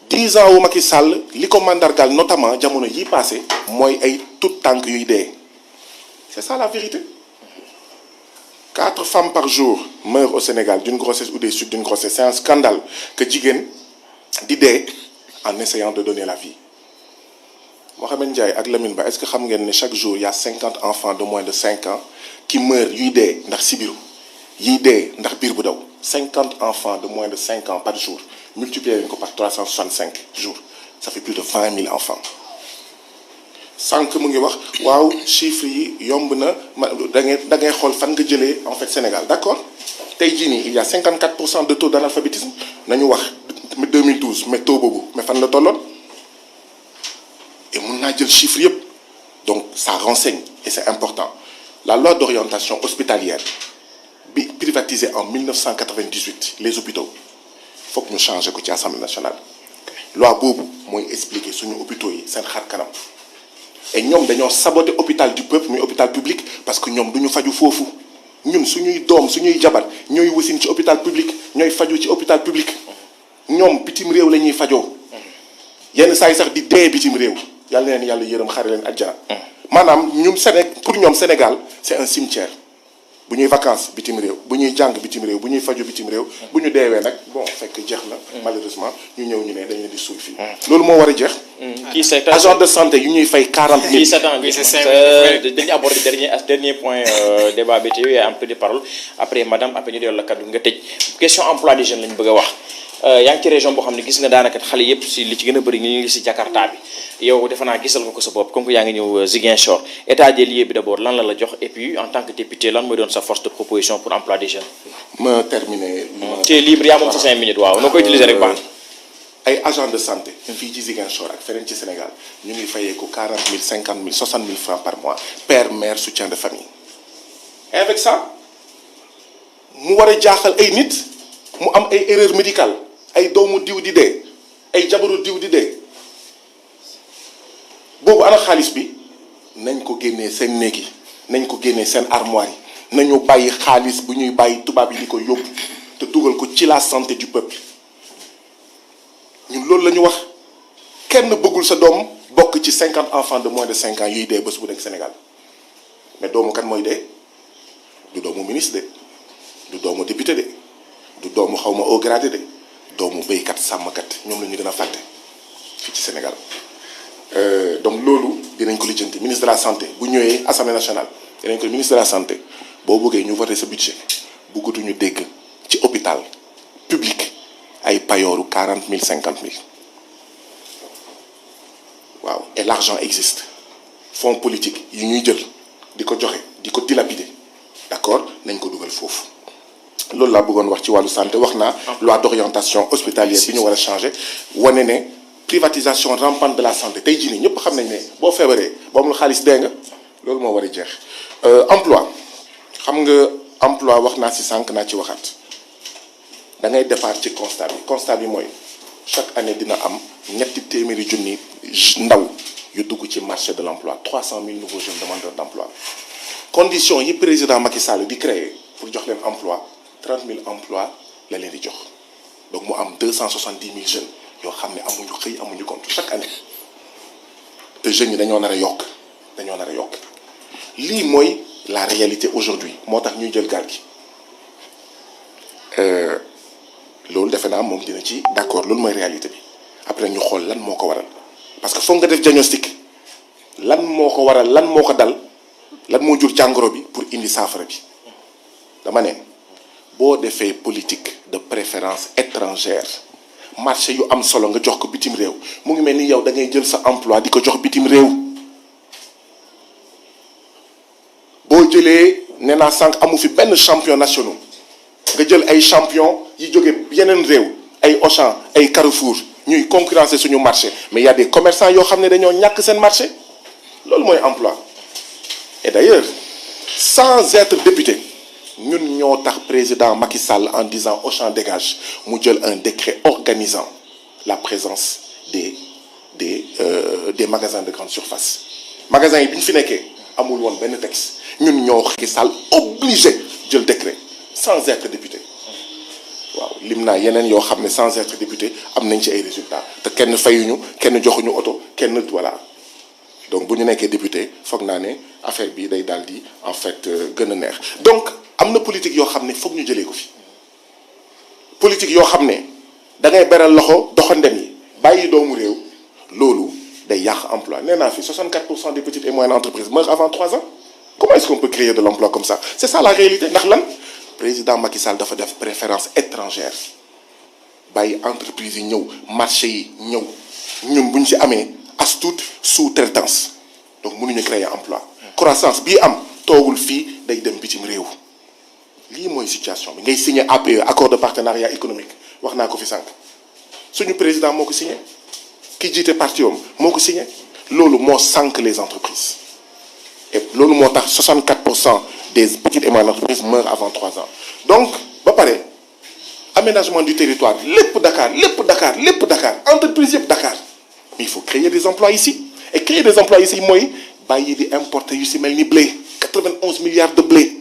10 ans au Macky Sall, li ko mandargal notamment jamono yi passé moy ay tout tank yuy dé. C'est ça la vérité. 4 femmes par jour meurent au Sénégal d'une grossesse ou des suites d'une grossesse. C'est un scandale que Jigen d'idée en essayant de donner la vie. Mohamed Ndiaye ak Lamine Ba, est-ce que xam ngeen ne chaque jour il y a 50 enfants de moins de 5 ans qui meurent yuy dé ndax sibiru yuy dé ndax bir bu daw. 50 enfants de moins de 5 ans par jour multiplié par 365 jours, ça fait plus de 20 000 enfants. Sans que mu ngi wax waaw chiffres yi yomb na da ngay xool fan nga jëlee en fait Sénégal d'accord tey jii nii il y a 54% de taux d'analphabétisme nañu wax 2012 mais taux boobu mais fan la tolloon et mun naa jël chiffres yëpp donc ça renseigne et c'est important la loi d'orientation hospitalière bi privatisée en 1998 les hôpitaux faut que ñu changer ko ci Assemblée nationale loi boobu mooy expliquer suñu hôpitaux yi seen xar kanam. Et ñom dañoo saboter hôpital du peuple mais hôpital public parce que ñom duñu faju fofu ñun suñuy doom suñuy jabar ñooy wasin ci hôpital public ñooy faju ci hôpital public ñoom bitim réew la ñuy fajoo yenn saa yi sax di dee bitim réew yàlla na leen yàlla yërëm xare leen àjjana maanaam ñun pour ñoom Sénégal c'est un cimetière bu ñuy vacances bitim réew bu ñuy jàng bitim réew bu ñuy faju bitim réew bu ñu deewee nag bon fekk jeex na malheureusement ñu ñëw ñu ne dañ leen di suul fii loolu moo war a jeex kii c'est agent de santé yu ñuy fay 40 000 kii c'est dañu aborder dernier point débat bi te yow yaa am peu de parole après madame après ñu dellu la kaddu nga tëj question emploi des jeunes lañu bëgg a wax yaa ngi ci région boo xam ne gis nga daanaka xale yëpp si li ci gën a bëri ñu ngi si Jakarta bi yow defe naa gisal nga ko sa bopp comme que yaa ngi ñëw Ziguinchor état des lieux bi d'abord lan la jox et puis en tant que député lan mooy doon sa force de proposition pour emploi des jeunes. ma terminer. tu es libre yaa moom sa 5 minutes waaw noo koy utiliser rek baax ay agents de santé fii ci Ziguinchor ak feneen ci Sénégal ñu ngi fayee ko 40 000 50 000 60 000 francs par mois père mère soutien de famille. et avec ça mu war a jaaxal ay nit mu am ay erreurs médicales ay doomu diw di dee ay jabaru diw di dee boobu ana xaalis bi nañ ko génnee seen néeg yi nañ ko génnee seen armoire yi nañu bàyyi xaalis bu ñuy bàyyi tubaab yi di ko yóbbu te dugal ko ci la santé du peuple ñun loolu la ñu wax kenn bëggul sa doom bokk ci 50 enfants de moins de 5 ans yuy dee bés bu nekk Sénégal mais doomu kan mooy dee du doomu ministre de du doomu député de du doomu xawma haut gradé de doomu béykat sàmmkat ñoom la ñu gën a fàtte fii ci Sénégal donc loolu dinañ ko lijjanti ministre de la santé bu ñëwee assemblée nationale dinañ ko ministre de la santé boo bëggee ñu voté sa budget bëggatuñu dégg ci hôpital public ay payooru 40 000 50 000 waaw et l'argent existe fonds politique yu ñuy jël di ko joxe di ko dilapider d'accord nañ ko dugal foofu loolu laa bëggoon wax ci wàllu santé wax naa loi d'orientation hospitalière bi ñu war a changer wane ne privatisation rampante de la santé tey jii nii ñëpp xam nañ ne boo feebaree boo amul xaalis dee nga loolu moo war a jeex emploi xam nga emploi wax naa si sànq naa ci waxaat da ngay départ ci constat bi mooy chaque année dina am ñetti téeméeri junni ndaw yu dugg ci marché de l'emploi 300 000 nouveaux jeunes demandeurs d'emploi conditions yi président Macky Sall di créer pour jox leen emploi 30 000 emplois la leen di jox donc mu am 270 000 jeunes yoo xam ne amuñu xëy amuñu compte chaque année te jeunes yi dañoo nar a yokk lii mooy la réalité aujourd'hui moo tax ñuy jël gaal gi loolu defe naa moom dina ci d'accord loolu mooy réalité bi après ñu xool lan moo ko waral parce que foog nga def diagnostic lan moo ko waral lan moo ko dal lan moo jur jàngoro bi pour indi saafara bi dama ne boo defee politique de préférence étrangère marché yu am solo nga jox ko bitim réew mu ngi mel ni yow da ngay jël sa emploi di ko jox bitim réew boo jëlee nee naa sànq amu fi benn champion national nga jël ay champion yi jóge yeneen réew ay Auchan ay Carrefour ñuy concurrencer suñu marché mais il y a des commerçants yoo xam ne dañoo ñàkk seen marché loolu mooy emploi et d'ailleurs sans être député ñun ñoo tax président Macky Sall en disant Auchan dégage mu jël un décret organisant la présence des magasins de grande surface magasins yi bi ñu fi nekkee amul woon benn texte ñun ñoo Macky Sall obligé jël décret sans être député waaw lim naa yeneen yoo xam ne sans être député am nañ ci ay résultats te kenn fayuñu kenn joxuñu oto kenn voilà donc bu ñu nekkee député foog naa ne affaire bi day daal di en fait gën a neex donc am na politique yoo xam ne foog ñu jëlee ko fi politique yoo xam ne da ngay beral loxo doxandem yi bàyyi doomu réew loolu day yàq emploi nee naa fi 64% des petites et moyennes entreprises meurent avant 3 ans comment est-ce qu'on peut créer de l'emploi comme ça c'est ça la réalité ndax lan président Macky Sall dafa def préférence étrangère bàyyi entreprise yi ñëw marché yi ñëw ñun bu ñu ci amee as tuut sous-traitance donc mënuñu créer emploi croissance bii am toogul fii day dem bitim réew lii mooy situation bi ngay signer APE accord de partenariat économique wax naa ko fi sànq suñu président moo ko signé ki jiite parti am moo ko signé loolu moo sànq les entreprises et loolu moo tax 64% des petites et moyennes entreprises meurent avant 3 ans donc ba pare aménagement du territoire lépp Dakar entreprise yëpp Dakar mais il faut créer des emplois ici et créer des emplois ici mooy bàyyi di importer yu si mel ni blé 91 milliards de blé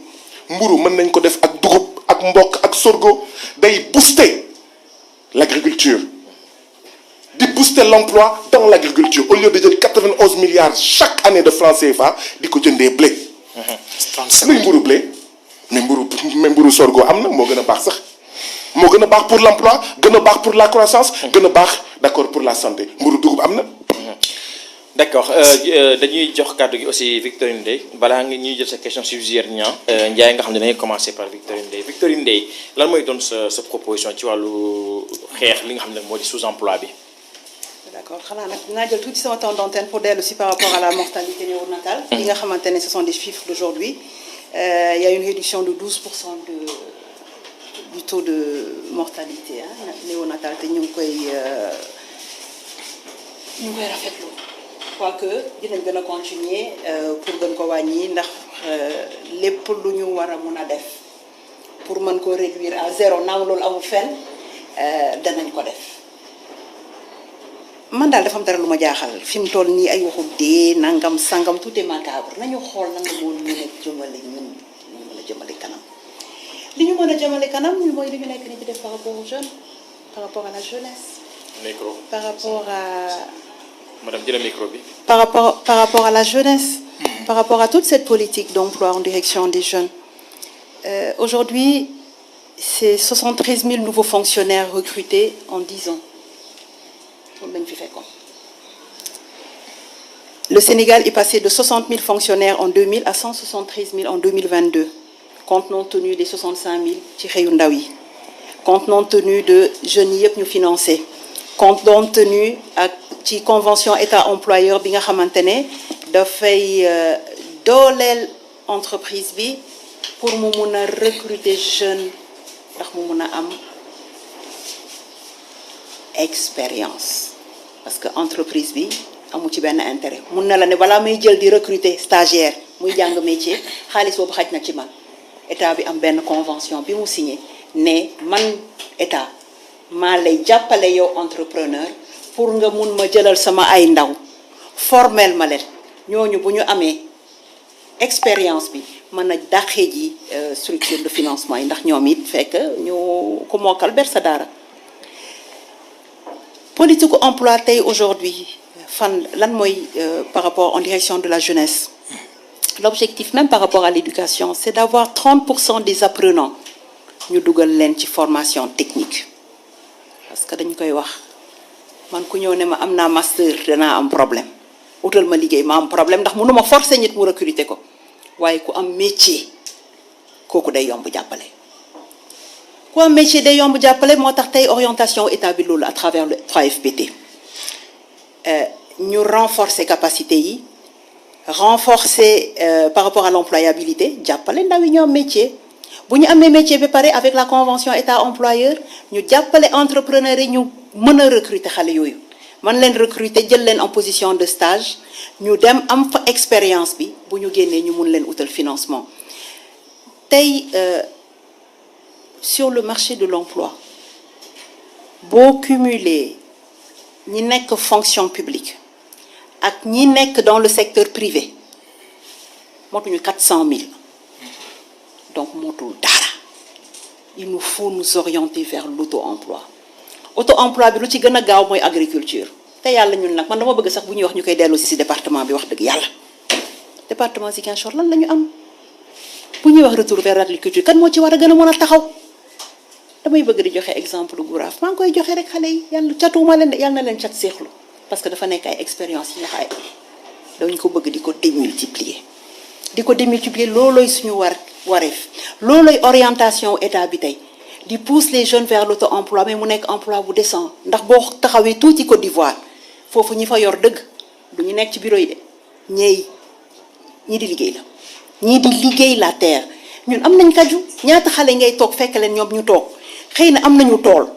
mburu mën nañ ko def ak dugub ak mbokk ak sorgho day booster l'agriculture di booster l'emploi dans l'agriculture au lieu de jël 91 milliards chaque année de francs CFA di ko jëndee blé. 37 luy mburu blé mais mburu sorgho am na moo gën a baax sax moo gën a baax pour l'emploi gën a baax pour la croissance gën a baax d'accord pour la santé mburu dugub am na. d'accord dañuy jox kàddu gi aussi Victorine Ndeye balaa nga ñuy jël sa question subsidiaire Ndiaye nga xam ne dañuy commencer par Victorine Ndeye lan mooy doon sa proposition ci wàllu xeex li nga xam ne moo di sous-emploi bi. d'accord xanaa nag dinaa jël tuuti sama temps d'antenne pour dellu si par rapport à la mortalité néonatale. li nga xamante ne ce sont des chiffres d'aujourd'hui. Il y a une réduction de 12% du taux de mortalité néonatale te ñu ngi koy rafetlu. Je crois que dinañ gën a continuer pour gën ko wàññi ndax lépp lu ñu war a mun a def pour mën ko réduire à zéro naam loolu amul fenn danañ ko def. man daal dafa am dara lu ma jaaxal fi mu toll nii ay waxu dee nangam sangam tout est macabre nañu xool na nga moo mën a jëmale ñun ñu mën a jëmale kanam li ñu mën a jëmale kanam mooy li ñu nekk ni di def par rapport aux jeunes par rapport à la jeunesse. Micro. Par rapport à Madame, dis le micro. par rapport à la jeunesse, par rapport à toute cette politique d'emploi en direction des jeunes. Aujourd'hui, c'est 73 000 nouveaux fonctionnaires recrutés en 10 ans. Le Sénégal est passé de 60 000 fonctionnaires en 2000 à 173 000 en 2022, compte tenu des 65 000 ci xëyu ndaw yi, compte tenu de jeunes yëpp ñu financé, compte tenu ak ci convention état employeur bi nga xamante ne dafay dooleel entreprise bi pour mu mun a recruter jeunes ndax mu mun a am expérience parce que entreprise bi amu ci benn intérêt mun na la ne balaa may jël di recruter stagiaire muy jàng métier xaalis boobu xaj na ci man état bi am benn convention bi mu signé ne man état maa lay jàppale yow entrepreneur pour nga mun ma jëlal sama ay ndaw formel ma leen ñooñu bu ñu amee expérience bi mën a dàqee ji structure de financement yi ndax ñoom it fekk ñu ko mokkal ber sa daara politique emploi tey aujourd'hui fan lan mooy par rapport en direction de la jeunesse l'objectif même par rapport à l'éducation c'est d'avoir 30% des apprenants ñu dugal leen ci formation technique parce que dañ koy wax man ku ñëw ne ma am naa master danaa am problème utal ma liggéey ma am problème ndax mënuma forcer nit mu recruter ko waaye ku am métier kooku day yomb jàppale ku am métier day yomb jàppale moo tax tey orientation état bi loolu à travers le 3FPT ñu renforcer capacité yi renforcer par rapport à l'employabilité jàppale ndaw yi ñu am métier bu ñu amee métier ba pare avec la convention état employeur ñu jàppale entrepreneurs yi ñu mën a recruter xale yooyu man leen recruter jël leen en position de stage ñu dem am fa expérience bi bu ñu génnee ñu mun leen utal financement tey sur le marché de l'emploi boo cumuler ñi nekk fonction publique ak ñi nekk dans le secteur privé motuñu 400 000 donc motul dara il nous faut nous orienter vers l'auto-emploi auto-emploi bi lu ci gën a gaaw mooy agriculture te yàlla ñun nag man dama bëgg sax bu ñuy wax ñu koy dellu si département bi wax dëgg yàlla département Ziguinchor lan la ñu am bu ñuy wax retour vers l'agriculture kan moo ci war a gën a mën a taxaw damay bëgg di joxe exemple Gouraf maa ngi koy joxe rek xale yi yàlla catuuma leen de yàlla na leen cat seexlu parce que dafa nekk ay expérience yi nga xaay dañ ko bëgg di ko démultiplier loolooy suñu wareef loolooy orientation état bi tey di pousse les jeunes vers l'auto-emploi mais mu nekk emploi bu décent ndax boo taxawee tuuti Côte d'Ivoire foofu ñi fa yor dëgg du ñu nekk ci bureau yi de ñi di liggéey la ñii di liggéey la terre ñun am nañ kaju ñaata xale ngay toog fekk leen ñoom ñu toog xëy na am nañu tool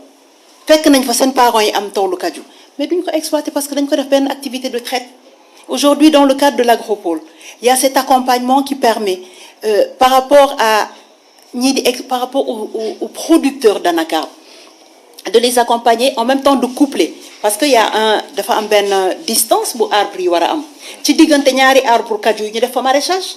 fekk nañ fa seen parents yi am toolu kaju mais duñ ko exploiter parce que dañ ko def benn activité de traite aujourd'hui dans le cadre de l'agropole il y a cet accompagnement qui permet par rapport à par rapport aux producteurs d'anacarde de les accompagner en même temps de coupler parce que dafa am benn distance bu arbre yi war a am ci diggante ñaari arbre pour kaju yi ñu def fa maraîchage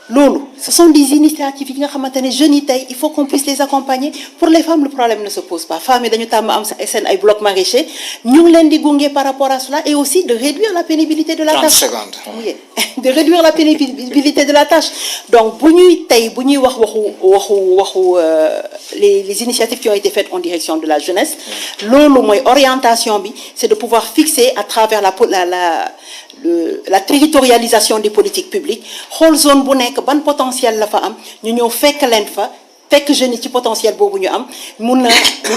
loolu ce sont des initiatives yi nga xamante ne jeunes yi tey il faut qu'on puisse les accompagner. Pour les femmes le problème ne se pose pas femmes yi dañu tàmm am seen ay blocs maraîchers ñu ngi leen di gunge par rapport à cela et aussi de réduire la pénibilité de la 30 tâche. secondes. Oui, de réduire la pénibilité de la tâche. Donc bu ñuy wax waxu les initiatives qui ont été faites en direction de la jeunesse loolu mooy orientation bi c'est de pouvoir fixer à travers la territorialisation des politiques publiques xool zone bu nekk ban potentiel la fa am ñu ñëw fekk leen fa fekk jeunes yi ci potentiel boobu ñu am mun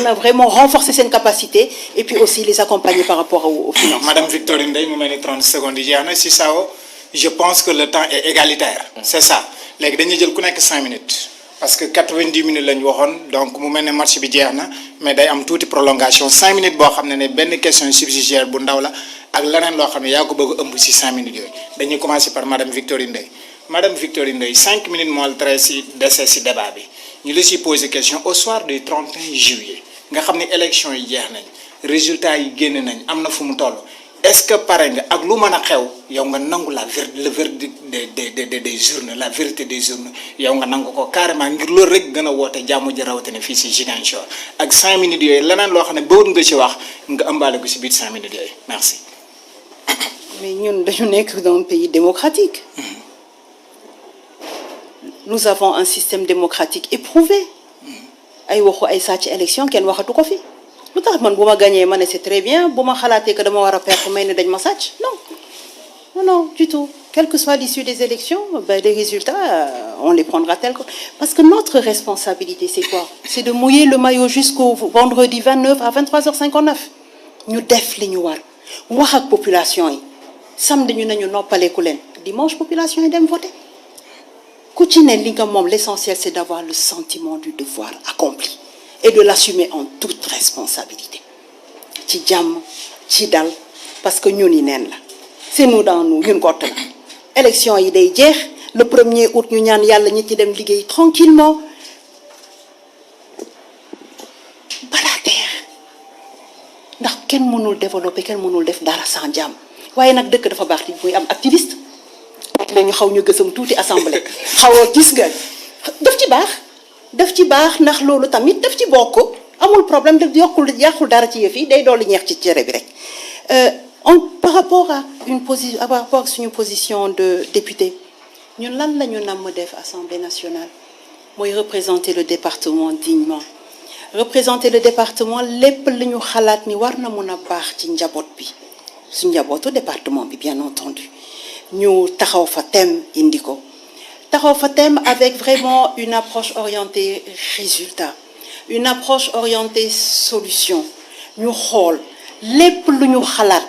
na vraiment renforcer seen capacité et puis aussi les accompagner par rapport aux finances. Madame Victorine Ndeye mu mel ni 30 secondes yi jeex na si sao je pense que le temps est égalitaire. C'est ça léegi dañuy jël ku nekk 5 minutes. parce que 90 minutes la ñu waxoon donc mu mel ne match bi jeex na mais day am tuuti prolongation 5 minutes boo xam ne benn question subsidiaire bu ndaw la ak leneen loo xam ne yaa ko bëgg a ëmb si 5 minutes yooyu dañuy commencer par madame Victorine Ndeye madame Victorine Ndeye 5 minutes moo la tere si dese si débat bi ñu la si poser question au soir du 31 juillet nga xam ne élection yi jeex nañ résultat yi génn nañ am na fu mu toll est-ce que pare nga ak lu mën a xew yow nga nangu le verdict des urnes la vérité des urnes yow nga nangu ko carrément ngir loolu rek gën a woote jàmm ji rawatina fii si Ziguinchor ak 5 minutes yooyu leneen loo xam ne bëgg nga ci wax nga ëmbaale ko si biir 5 minutes yooyu merci. mais ñun dañu nekk dans un pays démocratique. Nous avons un système démocratique éprouvé. ay waxu ay sàcc élection kenn waxatu ko fi. lu tax man bu ma gagné ma ne c'est très bien bu ma xalaatee que dama war a perdre may ne dañ ma sàcc non du tout quelle que soit l'issue des élections les résultats on les prendra tels que parce que notre responsabilité c'est quoi c'est de mouiller le maillot jusqu'au vendredi 29 à 23h59 ñu def li ñu war wax ak population yi samedi ñu nañu noppaleku leen dimanche population yi dem voter ku ci ne li nga moom l'essentiel c'est d'avoir le sentiment du devoir accompli et de l'assumer en toute responsabilité ci jàmm ci dal parce que ñun yi neen la c'est nous dans nous ñun kott la élection yi day jeex le 1er août ñu ñaan yàlla ñi ci dem liggéey tranquillement balaa teex ndax kenn mënul développer kenn mënul def dara sans jàmm waaye nag dëkk dafa baax di muy am activiste lañu xaw ñu gësam tuuti assemblée xaw a gis nga daf ci baax ndax loolu tamit daf ci bokk amul problème daf yàqul dara ci yëf yi day dolli ñeex ci cere bi rek par rapport à par rapport ak suñu position de député ñun lan la ñu namm def assemblée nationale mooy représenter le département dignement représenter le département lépp li ñu xalaat ni war na mun a baax ci njaboot bi su njabootu département bi bien entendu ñu taxaw fa thème indi ko taxaw fa thème avec vraiment une approche orientée résultat une approche orientée solution ñu xool lépp lu ñu xalaat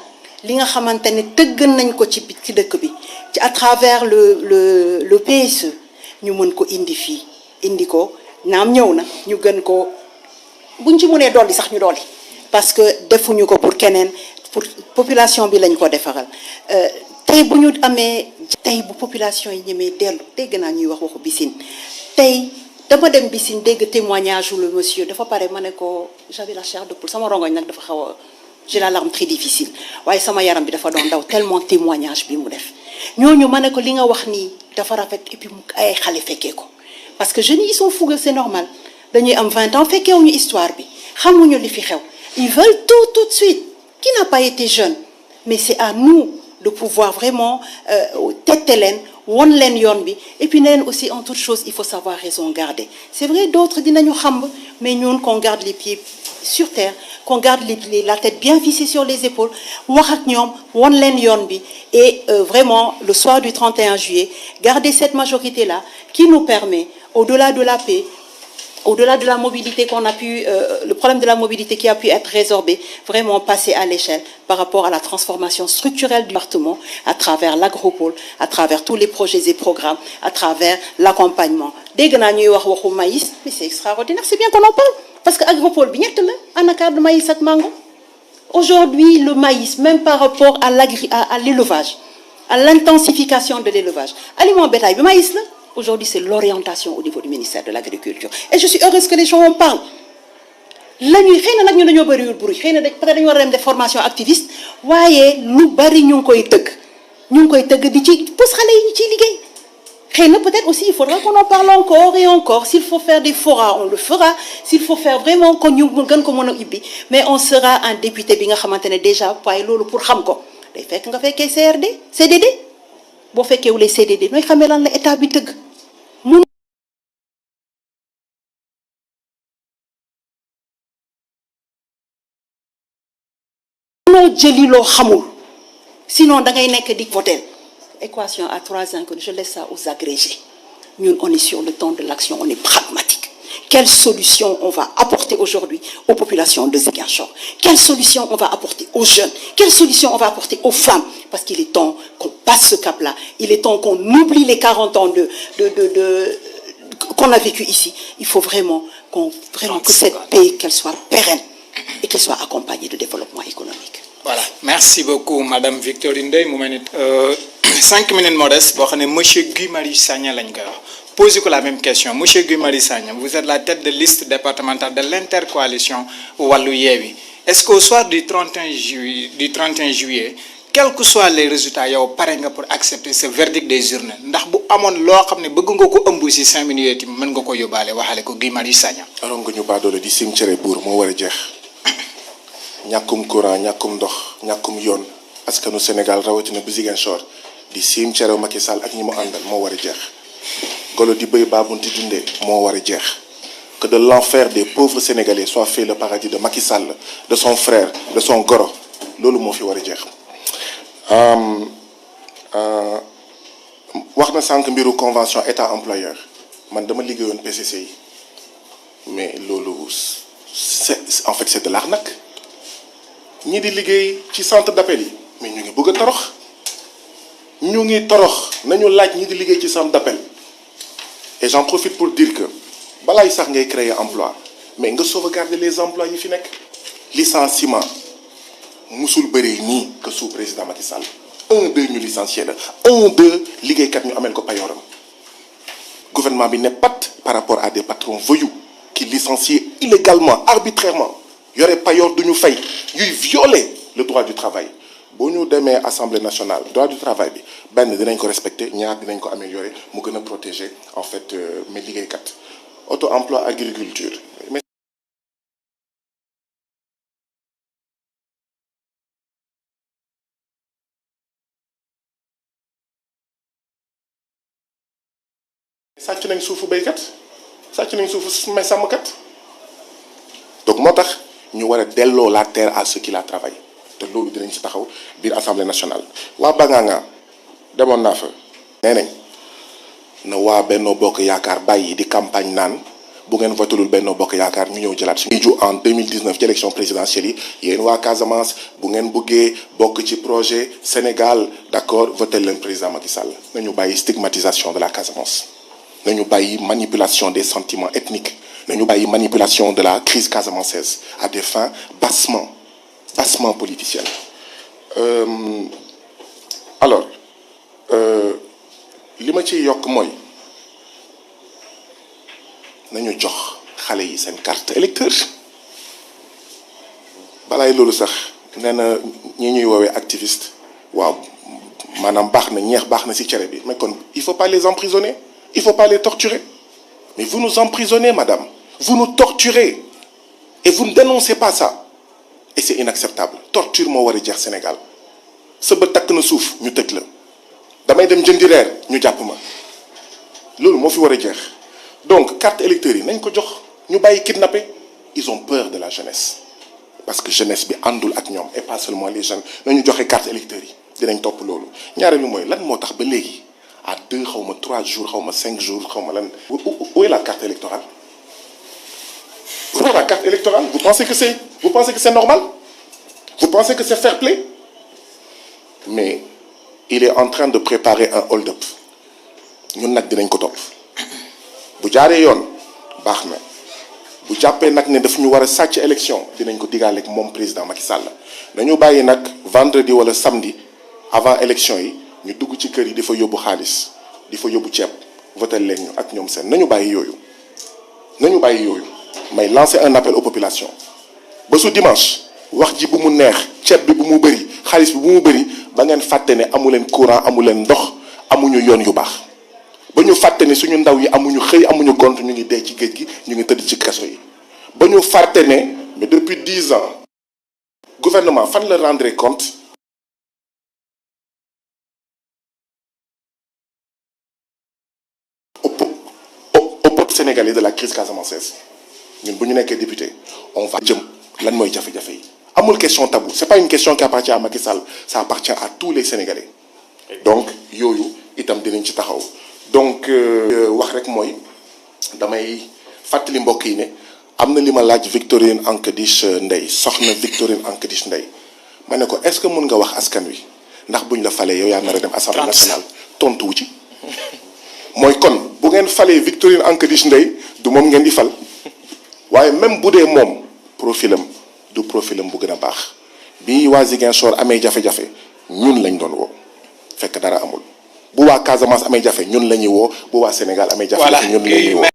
li nga xamante ne tëgg nañ ko ci dëkk bi ci à travers le PSE ñu mën ko indi fii indi ko naam ñëw na ñu gën ko buñ ci mënee dolli sax ñu dolli parce que defuñu ko pour keneen pour population bi lañ ko defaral tey bu ñu amee tey bu population yi ñemee dellu dégg naa ñuy wax waxu Bissine tey dama dem Bissine dégg témoignage wu le monsieur dafa pare ma ne ko j'avais la chair de poule sama rongoñ nag dafa xaw a j'ai la larme très difficile waaye sama yaram bi dafa doon daw tellement témoignage bi mu def ñooñu ma ne ko li nga wax nii dafa rafet et puis ay xale fekkee ko parce que jeunes yi ils sont fougueux c'est normal dañuy am 20 ans fekkeewuñu histoire bi xamuñu li fi xew ils veulent tout de suite qui n'a pas été jeune mais c'est à nous de pouvoir vraiment tette leen won leen yoon bi et puis ne leen aussi en toute chose il faut savoir raison garder c'est vrai d'autres dinañu xam mais ñun qu'on garde les pieds sur terre qu'on garde la tête bien vissée sur les épaules wax ak ñoom won leen yoon bi et vraiment le soir du 31 juillet garder cette majorité là qui nous permet au-delà de la paix au-delà de la mobilité qu'on a pu le problème de la mobilité qui a pu être résorbé vraiment passer à l'échelle par rapport à la transformation structurelle du département à travers l'agropole à travers tous les projets et programmes à travers l'accompagnement dégg naa ñuy wax waxu maïs mais c'est extraordinaire c'est bien qu'on en parle parce que agropole bi ñett la anacarde maïs ak mango aujourd'hui le maïs même par rapport à l'élevage à l'intensification de l'élevage aliment bétail bi maïs la aujourd'hui c'est l'orientation au niveau du ministère de l'agriculture et je suis heureuse que les gens en parlent la ñuy xëy na nag ñu dañoo bëriwul bruit xëy na peut-être dañu war a dem def formation activiste waaye lu bari ñu ngi koy tëgg di ci pousse xale yi ñu ciy liggéey Peut-être aussi, il faudra qu'on en parle encore et encore. S'il faut faire des forats, on le fera. S'il faut faire vraiment qu'on y mais on sera un député bi nga xamantene déjà paay lolu pour xam ko day fekk nga fekkee CRD CDD boo fekkeewulee CDD nooy xamee lan la état bi tëgg munoo jëli loo xamul sinon da ngay nekk di voter équation à 3 ans que je laisse ça aux agrégés. Nous, on est sur le temps de l'action, on est pragmatique. Quelle solution on va apporter aujourd'hui aux populations de Ziguinchor? Quelle solution on va apporter aux jeunes? Quelle solution on va apporter aux femmes? Parce qu'il est temps qu'on passe ce cap-là. Il est temps qu'on oublie les 40 ans qu'on a vécu ici. Il faut vraiment que cette pays, qu'elle soit pérenne et qu'elle soit accompagnée de développement économique. Voilà, merci beaucoup Madame Victorine Ndeye. 5 minutes modestes, monsieur Guy Marius Sagna posez la même question. Monsieur Guy Marius Sagna, vous êtes la tête de liste départementale de l'intercoalition Wallu Yewwi. Est-ce qu'au soir du 31 juillet, quels que soient les résultats, vous parlez pour accepter ce verdict des urnes? Ndax bu amone lo xamné bëgg nga ko ëmb ci 5 minutes mën nga ko yobale waxale ko Guy Marius Sagna. Alors nga ñu ba doole di cimetière bour mo wara jeex. Ñakum courant, ñakum ndox, ñakum yoon askanu Sénégal rawatina bu Ziguinchor di cimetière Macky Sall ak ñi mo andal mo wara jeex. Golo di beuy babunti dundé mo wara jeex. Que de l'enfer des pauvres Sénégalais soit fait le paradis de Macky Sall, de son frère, de son goro. Lolu mo fi wara jeex. Wax na sank mbiru convention état employeur man dama liggéeyoon PCCI mais lolu en fait c'est de l'arnaque. Ñi di liggéey ci centre d'appel yi mais ñu ngi bëgg torox nañu laaj ñi di liggéey ci centre d'appel et j'en profite pour dire que balay sax ngay créer emploi mais nga sauvegarder les emplois yi fi nek licenciement musul bëri ni que sous président Macky Sall 1-2 ñu licencié la 1-2 liggéey kat ñu amel ko payoram gouvernement bi n'est pas par rapport à des patrons voyous qui licencient illégalement arbitrairement. Il y aurait pas duñu fay yuy violer le droit du travail bo ñu démé assemblée nationale droit du travail bi ben dinañ ko respecter ñaar dinañ ko améliorer mu gëna protéger en fait mes liggéeykat auto emploi agriculture sàcc nañ suufu béykat sàcc nañ suufu may sàmmkat donc motax ñu wara dello la terre à ceux qui la travaillent te lolu dinañ ci taxaw biir assemblée nationale wa Banganga demoon naa fa nenañ na wa Benno Bokk Yaakaar bàyyi di campagne naan bu ngeen votelul Benno Bokk Yaakaar ñu ñëw jëlaat suñu ju en 2019 ci élection présidentielle yi yéen waa Casamance bu ngeen bëggee bokk ci projet Sénégal d'accord votel leen président Macky Sall nañu bàyyi stigmatisation de la Casamance nañu bàyyi manipulation des sentiments ethniques nañu bàyyi manipulation de la crise casamançaise à des fins bassement politiciennes. Alors li ma ci yokk mooy nañu jox xale yi seen carte électeur balaay loolu sax nee na ñi ñuy woowee activiste waaw maanaam baax na ñeex baax na ci cere bi mais kon il faut pas les emprisonner il faut pas les torturer mais vous nous emprisonnez madame vous nous torturez et vous ne dénoncez pas ça et c'est inacceptable torture moo war a jeex Sénégal sa ba takk na suuf ñu tëj la damay dem jëndi reer ñu jàpp ma loolu moo fi war a jeex donc carte électeur yi nañ ko jox ñu bàyyi kidnappé ils ont peur de la jeunesse parce que jeunesse bi àndul ak ñoom et pas seulement les jeunes nañu joxe carte électeur yi dinañ topp loolu ñaareelu mooy lan moo tax ba léegi à 2 xawma 3 jours xawma 5 jours xawma lan où est la carte électorale où est la carte électorale vous pensez que c'est normal vous pensez que c'est fair play mais il est en train de préparer un hold-up ñun nag dinañ ko topp bu jaaree yoon baax na bu jàppee nag ne daf ñu war a sàcc élection dinañ ko digaale ak moom président Macky Sall nañu bàyyi nag vendredi wala samedi avant élection yi ñu dugg ci kër yi di fa yóbbu xaalis di fa yóbbu ceeb votel leen ñu ak ñoom seen nañu bàyyi yooyu may lancer un appel aux populations ba su dimanche wax ji bu mu neex ceeb bi bu mu bëri xaalis bi bu mu bëri ba ngeen fàtte ne amu leen courant amu leen ndox amuñu yoon yu baax ba ñu fàtte ne suñu ndaw yi amuñu xëy amuñu gont ñu ngi dee ci géej gi ñu ngi tëdd ci kaso yi ba ñu fàtte ne mais depuis 10 ans gouvernement fan la rendre compte au peuple sénégalais de la crise casamançaise ñun bu ñu nekkee député on va jëm lan mooy jafe-jafe yi amul question tabou c'est pas une question qui appartient à Macky Sall ça appartient à tous les Sénégalais donc yooyu itam dinañ ci taxaw donc wax rek mooy damay fàttali mbokk yi ne am na li ma laaj Victorine Ankadish Ndeye soxna Victorine Ankadish Ndeye ma ne ko est-ce que mën nga wax askan wi ndax buñ la falee yow yaa nar a dem assemblée nationale tontu wu ci mooy kon bu ngeen falee Victorine Ankadish Ndeye du moom ngeen di fal waaye même bu dee moom profilam du profilam bu gën a baax bi waa Ziguinchor amee jafe-jafe ñun lañ doon woo fekk dara amul bu waa Casamance amee jafe ñun la ñuy woo bu waa Sénégal amee jafe-jafe ñun la ñuy woo.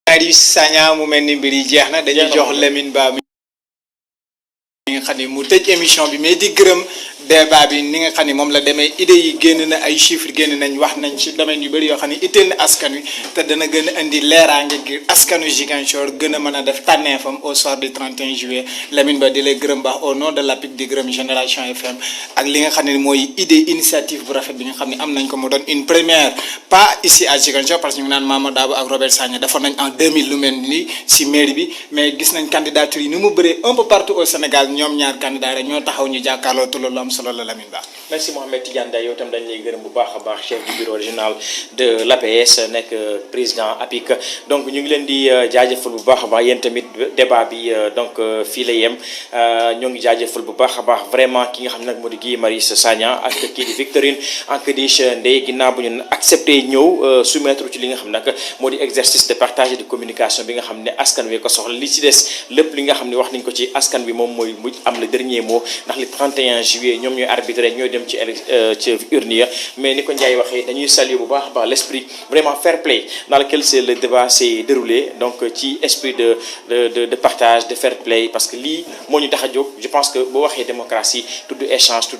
Mari Sagna mu mel ni mbir yi jeex na dañuy jox Lamine Ba mi nga xam ne mu tëj émission bi mais di gërëm débat bi ni nga xam ne moom la demee idées yi génn na ay chiffres génn nañ wax nañ ci domaine yu bëri yoo xam ne itteel na askan wi te dana gën a indi leeraange ngir askanu Ziguinchor gën a mën a def tànneefam au soir du 31 juillet Lamine Ba di lay gërëm baax au nom de l'APIC di gërëm Génération FM ak li nga xam ne mooy idée initiative bu rafet bi nga xam ne am nañ ko mu doon une première pas ici à Ziguinchor parce que ñu ngi naan Mamadou Dabo ak Robert Sagna defoon nañ en 2000 lu mel ni si mairie bi mais gis nañ candidature yi ni mu bëree un peu partout au Sénégal ñoom ñaar candidat rek ñoo taxaw ñu jàkkaarloo te loolu am solo la Lamine Ba. merci Mohamed Tidiane Ndeye yow tam dañ lay gërëm bu baax a baax chef du bureau régional de l'APS nekk président APIC donc ñu ngi leen di jaajëfal bu baax a baax yéen tamit débat bi donc fii la yem ñoo ngi jaajëfal bu baax a baax vraiment ki nga xam ne nag moo di Guy Marius Sagna ak kii di Victorine Ankadish Ndeye ginnaaw bu ñu accepté ñëw soumettre ci li nga xam ne nag moo di exercice de partage et de communication bi nga xam ne askan wi ko soxla li ci des lépp li nga xam ne wax nañ ko ci askan bi moom mooy mu am le dernier mot ndax le 31 juillet ñoom ñooy arbitré ñooy dem ci urne ya mais ni ko Ndiaye waxee dañuy saluer bu baax a baax l'esprit vraiment fair play dans lequel le débat s'est déroulé donc ci esprit de partage de fair play parce que lii moo ñu tax a jóg je pense que boo waxee démocratie tudd échange tudd